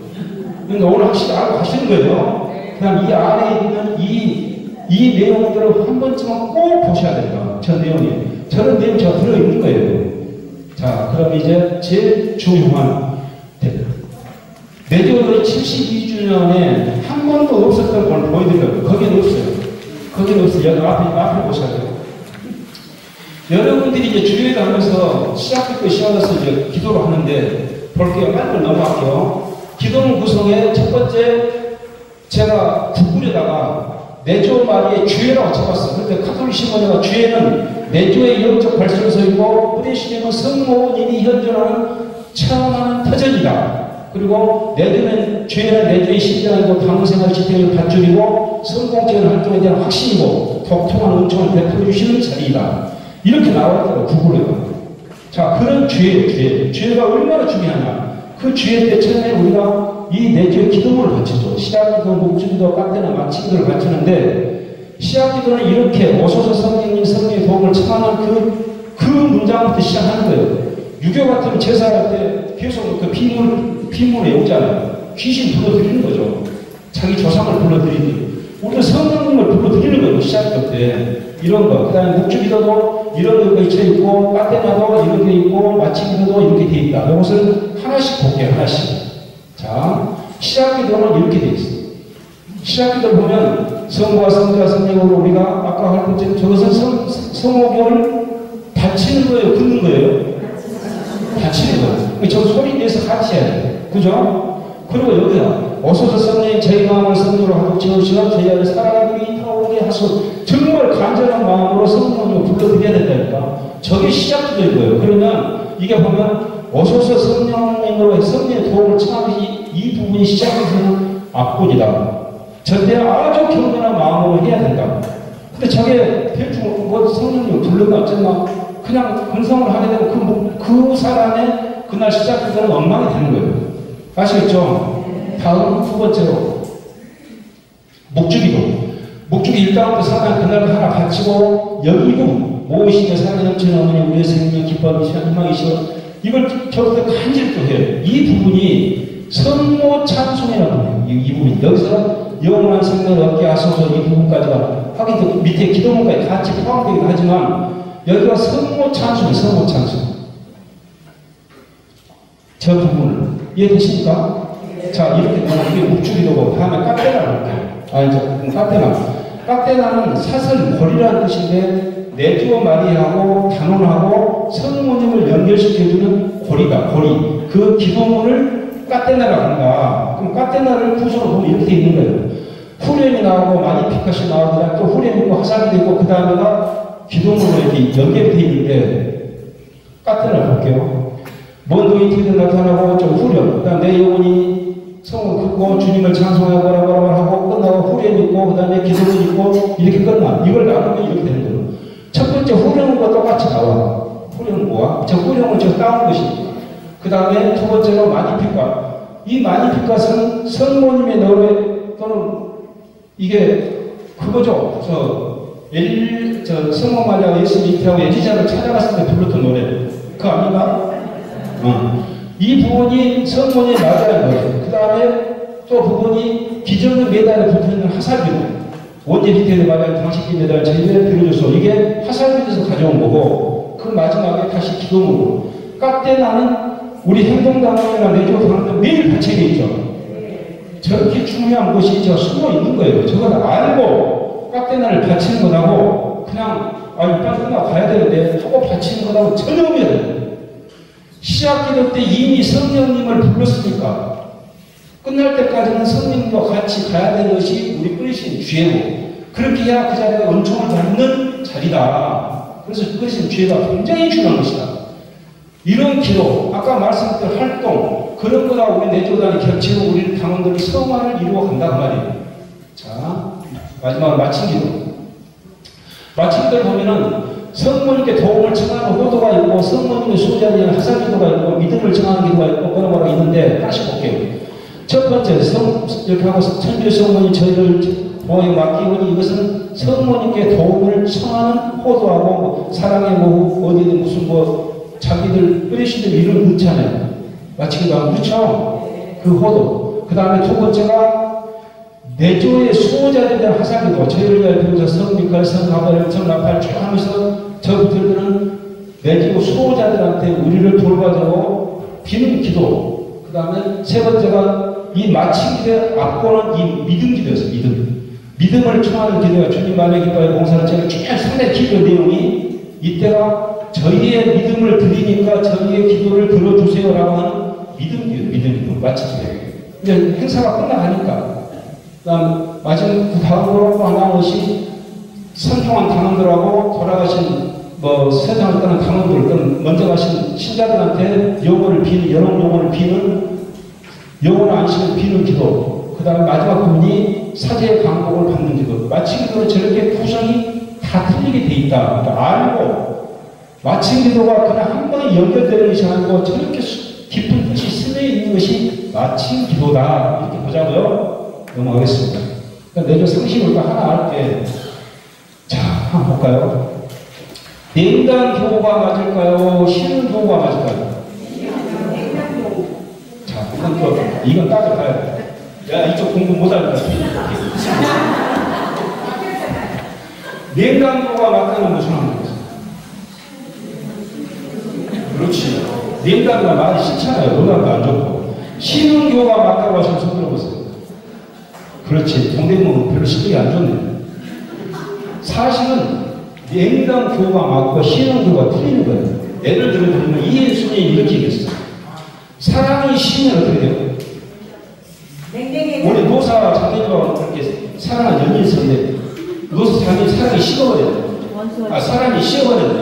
근데 오늘 확실히 알고 가시는 거예요. 그냥 이 안에 있는 이 내용들을 한 번쯤은 꼭 보셔야 된다. 저 내용이. 저런 내용 제가 들어있는 거예요. 자, 그럼 이제 제일 중요한 내조의 72주년에 한 번도 없었던 걸 보여드려요. 거기는 없어요. 거기는 없어요. 여기 앞에 보셔야 돼요. 여러분들이 이제 주일을 하면서 시작부터 시작해서 이제 기도를 하는데 볼게요. 빨리 넘어갈게요. 기도문 구성에 첫 번째 제가 국굴에다가 내조 말이 주회라고 쳐봤어요. 그런데 카톨릭 신문에가 주회는 내조의 영적 발전소이고 뿌리시님은 성모님이 현존하는 처음하는 터전이다. 그리고 내주는 주회는 내주의 신장이고 방생활 지탱을 밧줄이고 성공적인 활동에 대한 확신이고 독통한 은총을 베풀어 주시는 자리이다. 이렇게 나왔더라고요. 구글에가. 자, 그런 주회예요. 주회가 얼마나 중요하냐. 그 주회 때 처음에 우리가 이 내주의 기도문을 바치죠. 시작기도, 목주기도, 깐데나 마치기도를 바치는데 시작기도는 이렇게 오소서 성령님 성령의 도움을 청하는 그 문장부터 시작하는 거예요. 유교 같은 제사할 때 계속 그 피문을 외우잖아요. 귀신 불러들이는 거죠. 자기 조상을 불러들이는. 우리가 성령님을 불러들이는 거예요. 시작할 때. 이런 거. 그 다음에 묵주기도도 이런 거 있고, 까테나도 이렇게 있고, 마치기도도 이렇게 돼 있다. 이것을 하나씩 볼게요. 하나씩. 자, 시작기도는 이렇게 돼 있어요. 시작기도를 보면 성부와 성자와 성령으로 우리가 아까 할 것처럼 저것은 성호교를 바치는 거예요. 긋는 거예요. 바치는 거예요. 저 소리 내서 같이 해야 돼요. 그죠? 그리고 여기다 오소서 성령님 저희 마음을 성도로 하고 지으시어 저희 안에 사랑이 타오르게 하소. 정말 간절한 마음으로 성령님을 불러드려야 된다니까. 저게 시작기도인 거예요. 그러면 이게 보면 오소서 성령님으로 성령의 도움을 청하듯이 이 부분이 시작해서는 앞분이다. 절대 아주 경건한 마음으로 해야 된다. 근데 저게 대충 뭐 성령님을 불러가 어쩌나 그냥 근성을 하게 되면 그 사람의 그날 시작부터는 엉망이 되는 거예요. 아시겠죠? 다음 두 번째로 묵주기도. 죽이 1장부터 사랑 그날 하나 바치고 여기 부분 모으시며 사랑이 넘치는 어머니 우리의 생명 기뻐하시며 희망이시여 이걸 저부터 간절히 또 해요. 이 부분이 성모 찬송이라고 해요. 이 부분 여기서 영원한 생명을 얻게 하소서 이 부분까지가 하긴 또 밑에 기도문까지 같이 포함되기도 하지만 여기가 성모 찬송이에요. 성모 찬송. 저 부분을 이해되십니까? 자 이렇게 되면 우리 묵주기도고 다음에 깍대나 볼게요. 아니죠. 깍대나는 사슬 고리라는 뜻인데 내주어 마리아하고 단원하고 성모님을 연결시켜주는 고리가 고리. 그 기도문을 깍대나라고 한다. 그럼 깍대나를 구조로 보면 이렇게 돼 있는 거예요. 후렴이 나오고 마니피카시 나오고 또 후렴이 있고 화살이 되고 그 다음에가 기도문으로 이렇게 연결되어 있는데 깍대나 볼게요. 먼 도이티도 나타나고 좀 후렴. 그 다음 내 영혼이 성을 긋고 주님을 찬송하고 뭐라고 하고 끝나고 후렴 있고 그 다음에 기도문 있고 이렇게 끝나. 이걸 나누면 이렇게 되는 거예요. 첫 번째 후렴과 똑같이 나와. 후렴은 뭐야? 저 후렴은 저 따온 것입니다. 그 다음에 두 번째로 마니피카. 이 마니피카는 성모님의 노래 또는 이게 그거죠. 성모 마리아가 예수 밑에하고 예지자를 찾아갔을 때 불렀던 노래. 그거 압니까? 이 부분이 성모님의 마리아의 노래. 그 다음에 또 부분이 기정의 메달에 붙어있는 하살비도. 원제 밑에는 마리아 당신께 메달 제대로 들어줘서 이게 하살비에서 가져온 거고 그 마지막에 다시 기도문으로. 깍대나는 우리 행동당원이나 내조당원들 매일 받쳐져 있죠. 저렇게 중요한 것이 숨어 있는 거예요. 저걸 알고 깍대나를 바치는 것하고 그냥 빨리 끝나고 가야 되는데 하고 바치는 것하고 전혀 없어요. 시작기도 때 이미 성령님을 불렀으니까 끝날 때까지는 성령님과 같이 가야 되는 것이 우리 뿌리신 죄고 그렇게 해야 그 자리가 은총을 받는 자리다. 그래서 뿌리신 죄가 굉장히 중요한 것이다. 이런 기도, 아까 말씀드린 활동 그런 거나 우리 내조단이 겹치고 우리 당원들이 성화를 이루어 간다 그 말이에요. 자, 마지막으로 마친 기도. 마친 기도를 보면은 성모님께 도움을 청하는 호도가 있고 성모님의 수호자리에 하살 기도가 있고 믿음을 청하는 기도가 있고 뭐라고 있는데 하나씩 볼게요. 첫 번째, 이렇게 하고 천주의 성모님 저희를 보호에 맡기오니 이것은 성모님께 도움을 청하는 호도하고 뭐 사랑의 뭐 어디든 무슨 뭐 자기들 뿌리시는 이름 넣잖아요. 마치기도 하고 그렇죠? 그 호도. 그 다음에 두 번째가 내조의 수호자들에 대한 하살기도 저희를 위하여 비로소 성미칼, 성가발, 성나팔 쭉 하면서 저부터는 내조 수호자들한테 우리를 돌봐주고 비는 기도. 그 다음에 세 번째가 이 마친 기도의 앞보는 이 믿음 기도였어요. 믿음을 청하는 기도가 주님 만의 기뻐의 봉사는 제가 쭉 상당히 기도 내용이 이때가 저희의 믿음을 드리니까 저희의 기도를 들어주세요라고 하는 믿음 기도 마친 기도. 이제 행사가 끝나가니까 그 다음 그 다음으로 하나인 것이 선통한 당원들하고 돌아가신 세상을 떠난 당원들 먼저 가신 신자들한테 영혼을 비는 여러 영혼을 비는 영혼 안식을 비는 기도. 그 다음에 마지막 부분이 사제의 강복을 받는 기도. 마친 기도는 저렇게 구성이 다 틀리게 돼 있다. 그러니까 알고 마친 기도가 그냥 한 번에 연결되는 것이 아니고 저렇게 깊은 뜻이 스며 있는 것이 마친 기도다. 이렇게 보자고요. 넘어가겠습니다. 내조 상식을 우리가 하나 할게. 자, 한번 볼까요? 냉단 교가 맞을까요? 쉬는 교가 맞을까요? 자, 이건 따져봐야 돼. 야, 이쪽 공부 못할 것 같아. 냉단 교가 맞다는 무슨 말이야? 그렇지. 냉단교가 많이 싫잖아요. 음악도 안 좋고. 쉬는 교가 맞다고 하시면 손 들어보세요. 그렇지. 동대문은 별로 실력이 안 좋네. 사실은 냉담 교가 맞고 쉬는 교가 틀리는 거예요. 예를 들면 이해순이 이렇게 얘기했어요. 사랑이 쉬면 어떻게 돼요? 우리 노사 장애가 그렇게 사랑한 연인이 있었는데 노사 장애인 사랑이 식어버렸네. 사랑이 식어버렸네.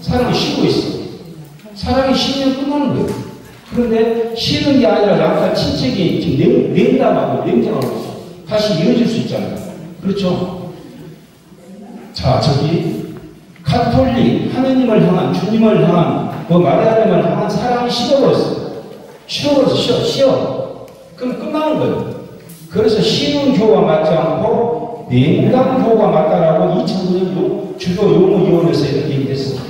사랑이 쉬고 있어. 사랑이 쉬면 끝나는 거예요. 그런데 쉬는 게 아니라 약간 친척이 지금 냉담하고 냉정하고 있어. 다시 이어질 수 있잖아요. 그렇죠? 자, 저기 가톨릭 하느님을 향한 주님을 향한 마리아님을 향한 사랑이 식어버렸어요. 쉬어. 그럼 끝나는 거예요. 그래서 쉬는 교와 맞지 않고 냉담교가 맞다라고 2009년 주도 용어위원회에서 이렇게 얘기했습니다.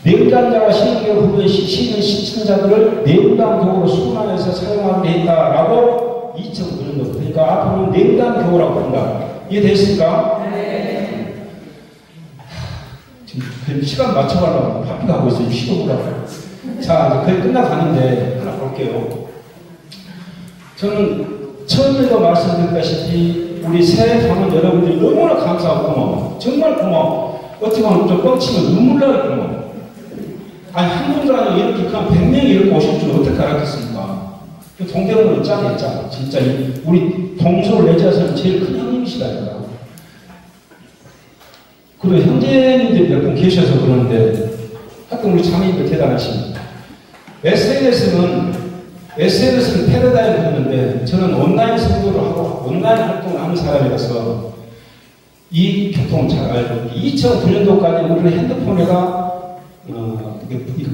냉담자와 신경계열 후보의 신은 신천자들을 냉담교로 순환해서 사용하기로 했다라고 2009년도. 그러니까 앞으로는 냉담교라고 부른다. 이해됐습니까? 네. 지금 시간 맞춰가려고 바삐가 하고 있어요. 쉬어보라고. 자, 이제 거의 끝나가는데 하나 볼게요. 저는 처음에도 말씀드렸다시피 우리 새 방문 여러분들이 너무나 감사하고 고마워. 정말 고마워. 어떻게 보면 좀 뻥치면 눈물 나게 고마워. 아니, 한 분도 아니고 이렇게 그냥 100명이 이렇게 오실 줄 어떻게 알았겠습니까? 동대문은 짱이야, 짱. 진짜 우리 동서울 내지에서는 제일 큰 형님이시다니까. 그리고 형제님들이 몇 분 계셔서 그러는데 하여튼 우리 자매님들 대단하십니다. SNS는 패러다임을 했는데 저는 온라인 선교를 하고 온라인 활동을 하는 사람이라서 이 교통을 잘 알고 2009년도까지 우리는 핸드폰에가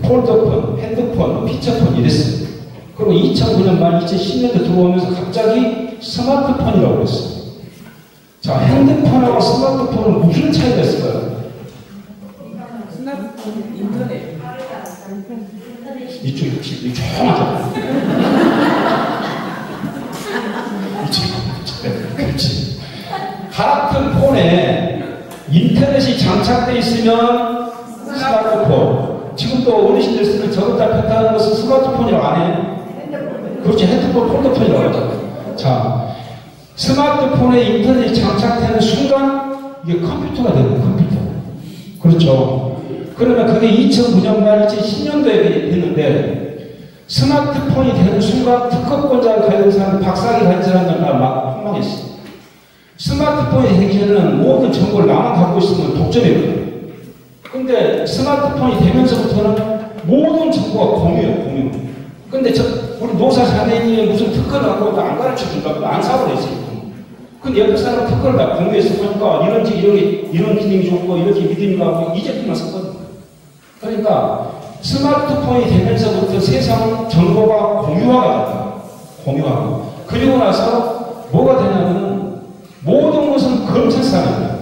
폴더폰, 핸드폰, 피처폰 이랬어요. 그리고 2009년 말 2010년도 들어오면서 갑자기 스마트폰이라고 그랬어요. 자, 핸드폰하고 스마트폰은 무슨 차이가 있을까요? 스마트폰, 인터넷. 이쪽이 조용하잖아. 그렇지. 같은 폰에 인터넷이 장착되어 있으면 스마트폰. 지금도 어르신들 쓰는 저것다 폈다는 것은 스마트폰이라고 안 해. 그렇지. 핸드폰, 폴더폰이라고 하잖아. 자, 스마트폰에 인터넷이 장착되는 순간 이게 컴퓨터가 되는 컴퓨터. 그렇죠. 그러면 그게 2009년 말 2010년도에 됐는데 스마트폰이 되는 순간 특허권자를 가진 사람, 박사학위 가진 사람들 막 폭망했어. 스마트폰이 되기 전에는 모든 정보를 나만 갖고 있으면 독점이거든. 근데 스마트폰이 되면서부터는 모든 정보가 공유예요, 공유. 근데 우리 노사 자매님이 무슨 특허를 갖고 안 가르쳐 준다고 안 사버렸어요. 근데 옆에 사람 특허를 다 공유해서 보니까 이런 기능이 좋고 이렇게 믿음이 가고 이 제품만 썼거든. 그러니까 스마트폰이 되면서부터 세상 정보가 공유화가 된다. 공유화가. 그리고 나서 뭐가 되냐면 모든 것은 검색사입니다.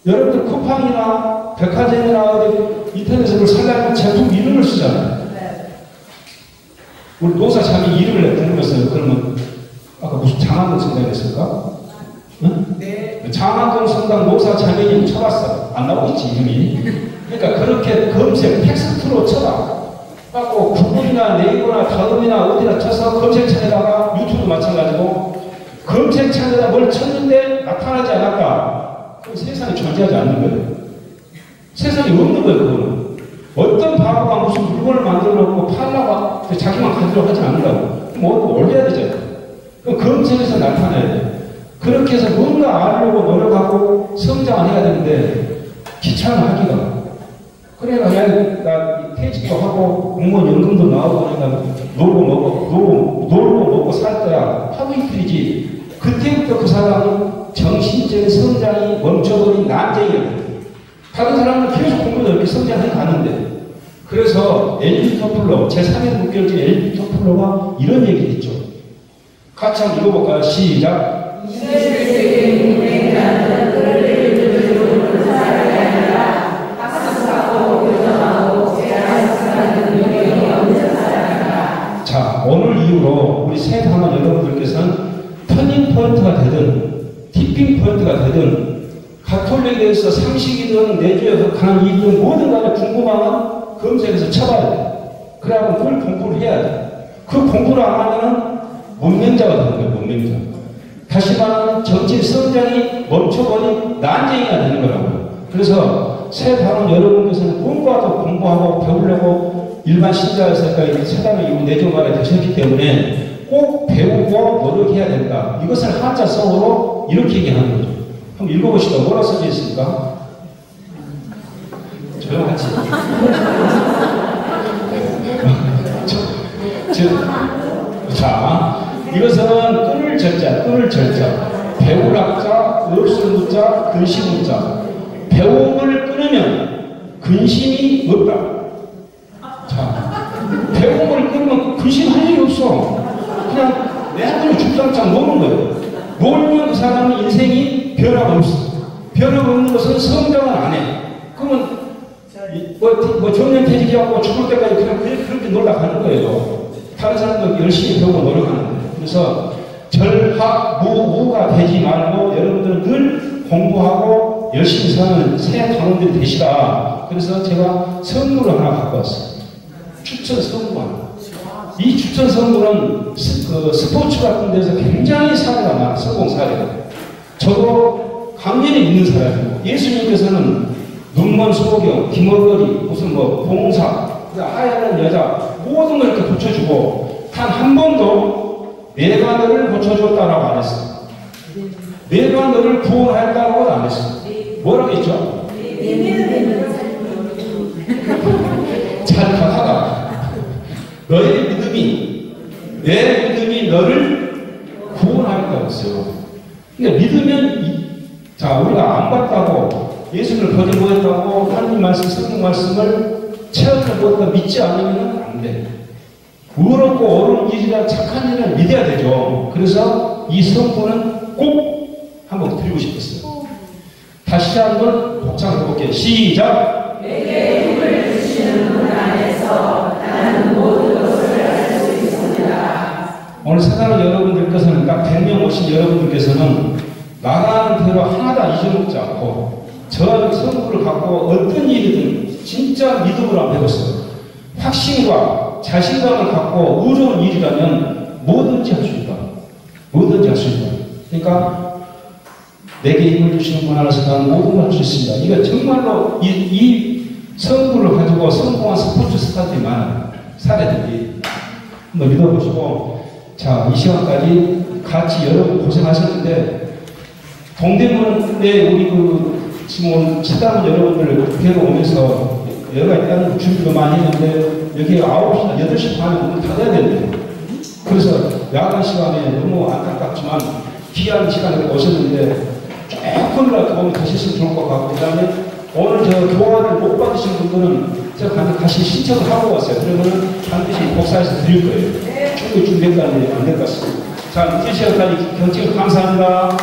여러분들 쿠팡이나 백화점이나 인터넷으로 살려면 제품 이름을 쓰잖아요. 우리 노사 참이 이름을 궁금했어요. 그러면 아까 무슨 장안동 성당 했을까? 응? 네. 장안동 성당 노사 자매님 쳐봤어. 안 나오고 있지 이름이. 그러니까 그렇게 검색 텍스트로 쳐봐. 갖고 구글이나 네이버나 다음이나 어디나 쳐서 검색창에다가 유튜브 마찬가지고 검색창에다 뭘 쳤는데 나타나지 않았다. 그럼 세상에 존재하지 않는 거예요. 세상에 없는 거예요. 그거는. 어떤 바보가 무슨 물건을 만들어 놓고 팔라고 자기만 가지려고 하지 않는다고. 그럼 뭐 올려야 되잖아요. 그럼 검색에서 나타나야 돼요. 그렇게 해서 뭔가 알려고 노력하고 성장을 해야 되는데 귀찮아 하기가. 그래가 나 퇴직도 하고 공무원 연금도 나오고 그러니까 놀고 먹고 살 거야. 하루 이틀이지. 그때부터 그 사람은 정신적인 성장이 멈춰버린 난쟁이야. 다른 사람은 계속 공부도 이렇게 성장해 가는데. 그래서 엘리 토플러, 제3의 목결지 엘리 토플러가 이런 얘기를 했죠. 같이 한번 읽어볼까요? 시작. 자, 오늘 이후로 우리 새 단원 여러분들께서는 터닝 포인트가 되든 티핑 포인트가 되든 가톨릭에서 상식이든 내주에서 가는 일이든 모든 간에 궁금하면 검색해서 쳐봐야 돼. 그래야 그걸 공부를 해야 돼. 그 공부를 안 하면은 문맹자가 되는 거예요, 문맹자. 다시 말하면 정치 성장이 멈춰버린 난쟁이가 되는 거라고요. 그래서 새 단원 여러분께서는 꿈과도 공부하고 배우려고 일반 신자에서까지 사단을 이후 내조말에 되셨기 때문에 꼭 배우고 노력해야 된다. 이것을 한자성어로 이렇게 얘기하는 거죠. 한번 읽어보시다. 뭐라 써져 있습니까? 조용하지. 자, 이것은 끈을 절자. 배울 학자, 없을 무자, 근심 무자. 배움을 끊으면 근심이 없다. 자, 배움을 끊으면 근심할 일이 없어. 그냥 내 하늘을 죽장장 노는 거예요. 놀면 그 사람은 인생이 뭐 정년퇴직하고 죽을 때까지 그냥 그렇게 놀다 가는 거예요. 다른 사람도 열심히 배우고 노력하는데. 그래서 절학무가 되지 말고 여러분들은 늘 공부하고 열심히 사는 새 단원들이 되시라. 그래서 제가 선물을 하나 갖고 왔어요. 추천 선물. 이 추천 선물은 스포츠 같은 데서 굉장히 사례가 많아요. 성공 사례가. 저도 강연이 있는 사람이고, 예수님께서는 눈먼 소경, 김어거리, 무슨 뭐 봉사, 하얀 여자 모든 걸 이렇게 고쳐주고 단 한 번도 내가 너를 고쳐줬다라고 안 했어요. 내가 너를 구원했다라고도 안 했어요. 뭐라고 했죠? 잘 가다가 너의 믿음이, 내 믿음이 너를 구원하겠다고 했어요. 그러니까 믿으면, 자, 우리가 안 봤다고, 예수를 보지 못했다고, 하나님 말씀, 성경 말씀을 체험을 못했다 믿지 않으면 안 돼. 의롭고 옳은 일이라 착한 일을 믿어야 되죠. 그래서 이 선포는 꼭 한번 드리고 싶었어요. 다시 한번 복창해 볼게요. 시작! 내게 힘을 주시는 분 안에서 나는 모든 것을 알 수 있습니다. 오늘 사랑하는 여러분들께서는, 딱 100명 오신 여러분들께서는 나가는 대로 하나도 잊어먹지 않고 저 선물을 갖고 어떤 일이든 진짜 믿음으로 한번 해보세요. 확신과 자신감을 갖고 의로운 일이라면 뭐든지 할 수 있다. 뭐든지 할 수 있다. 그러니까 내게 힘을 주시는 분 안에서 나는 모든 걸 할 수 있습니다. 이거 정말로 이 선물을 가지고 성공한 스포츠 스타들이 많아요. 사례들이. 한번 믿어보시고, 자, 이 시간까지 같이 여러분 고생하셨는데, 동대문에 우리 지금 오늘 치다는 여러분들 뵈러 오면서 여러 가지 다른 준비도 많이 했는데, 여기 9시나 8시 반에 문을 닫아야 되는데, 그래서 야간 시간에 너무 안타깝지만 귀한 시간에 오셨는데 조금이라도 도움이 되셨으면 좋을 것 같고, 그 다음에 오늘 저 교화를 못 받으신 분들은 제가 다시 신청을 하고 왔어요. 그러면 반드시 복사해서 드릴 거예요. 충분히 준비했다는 안 될 것 같습니다. 자, 이제 시간까지 경청 감사합니다.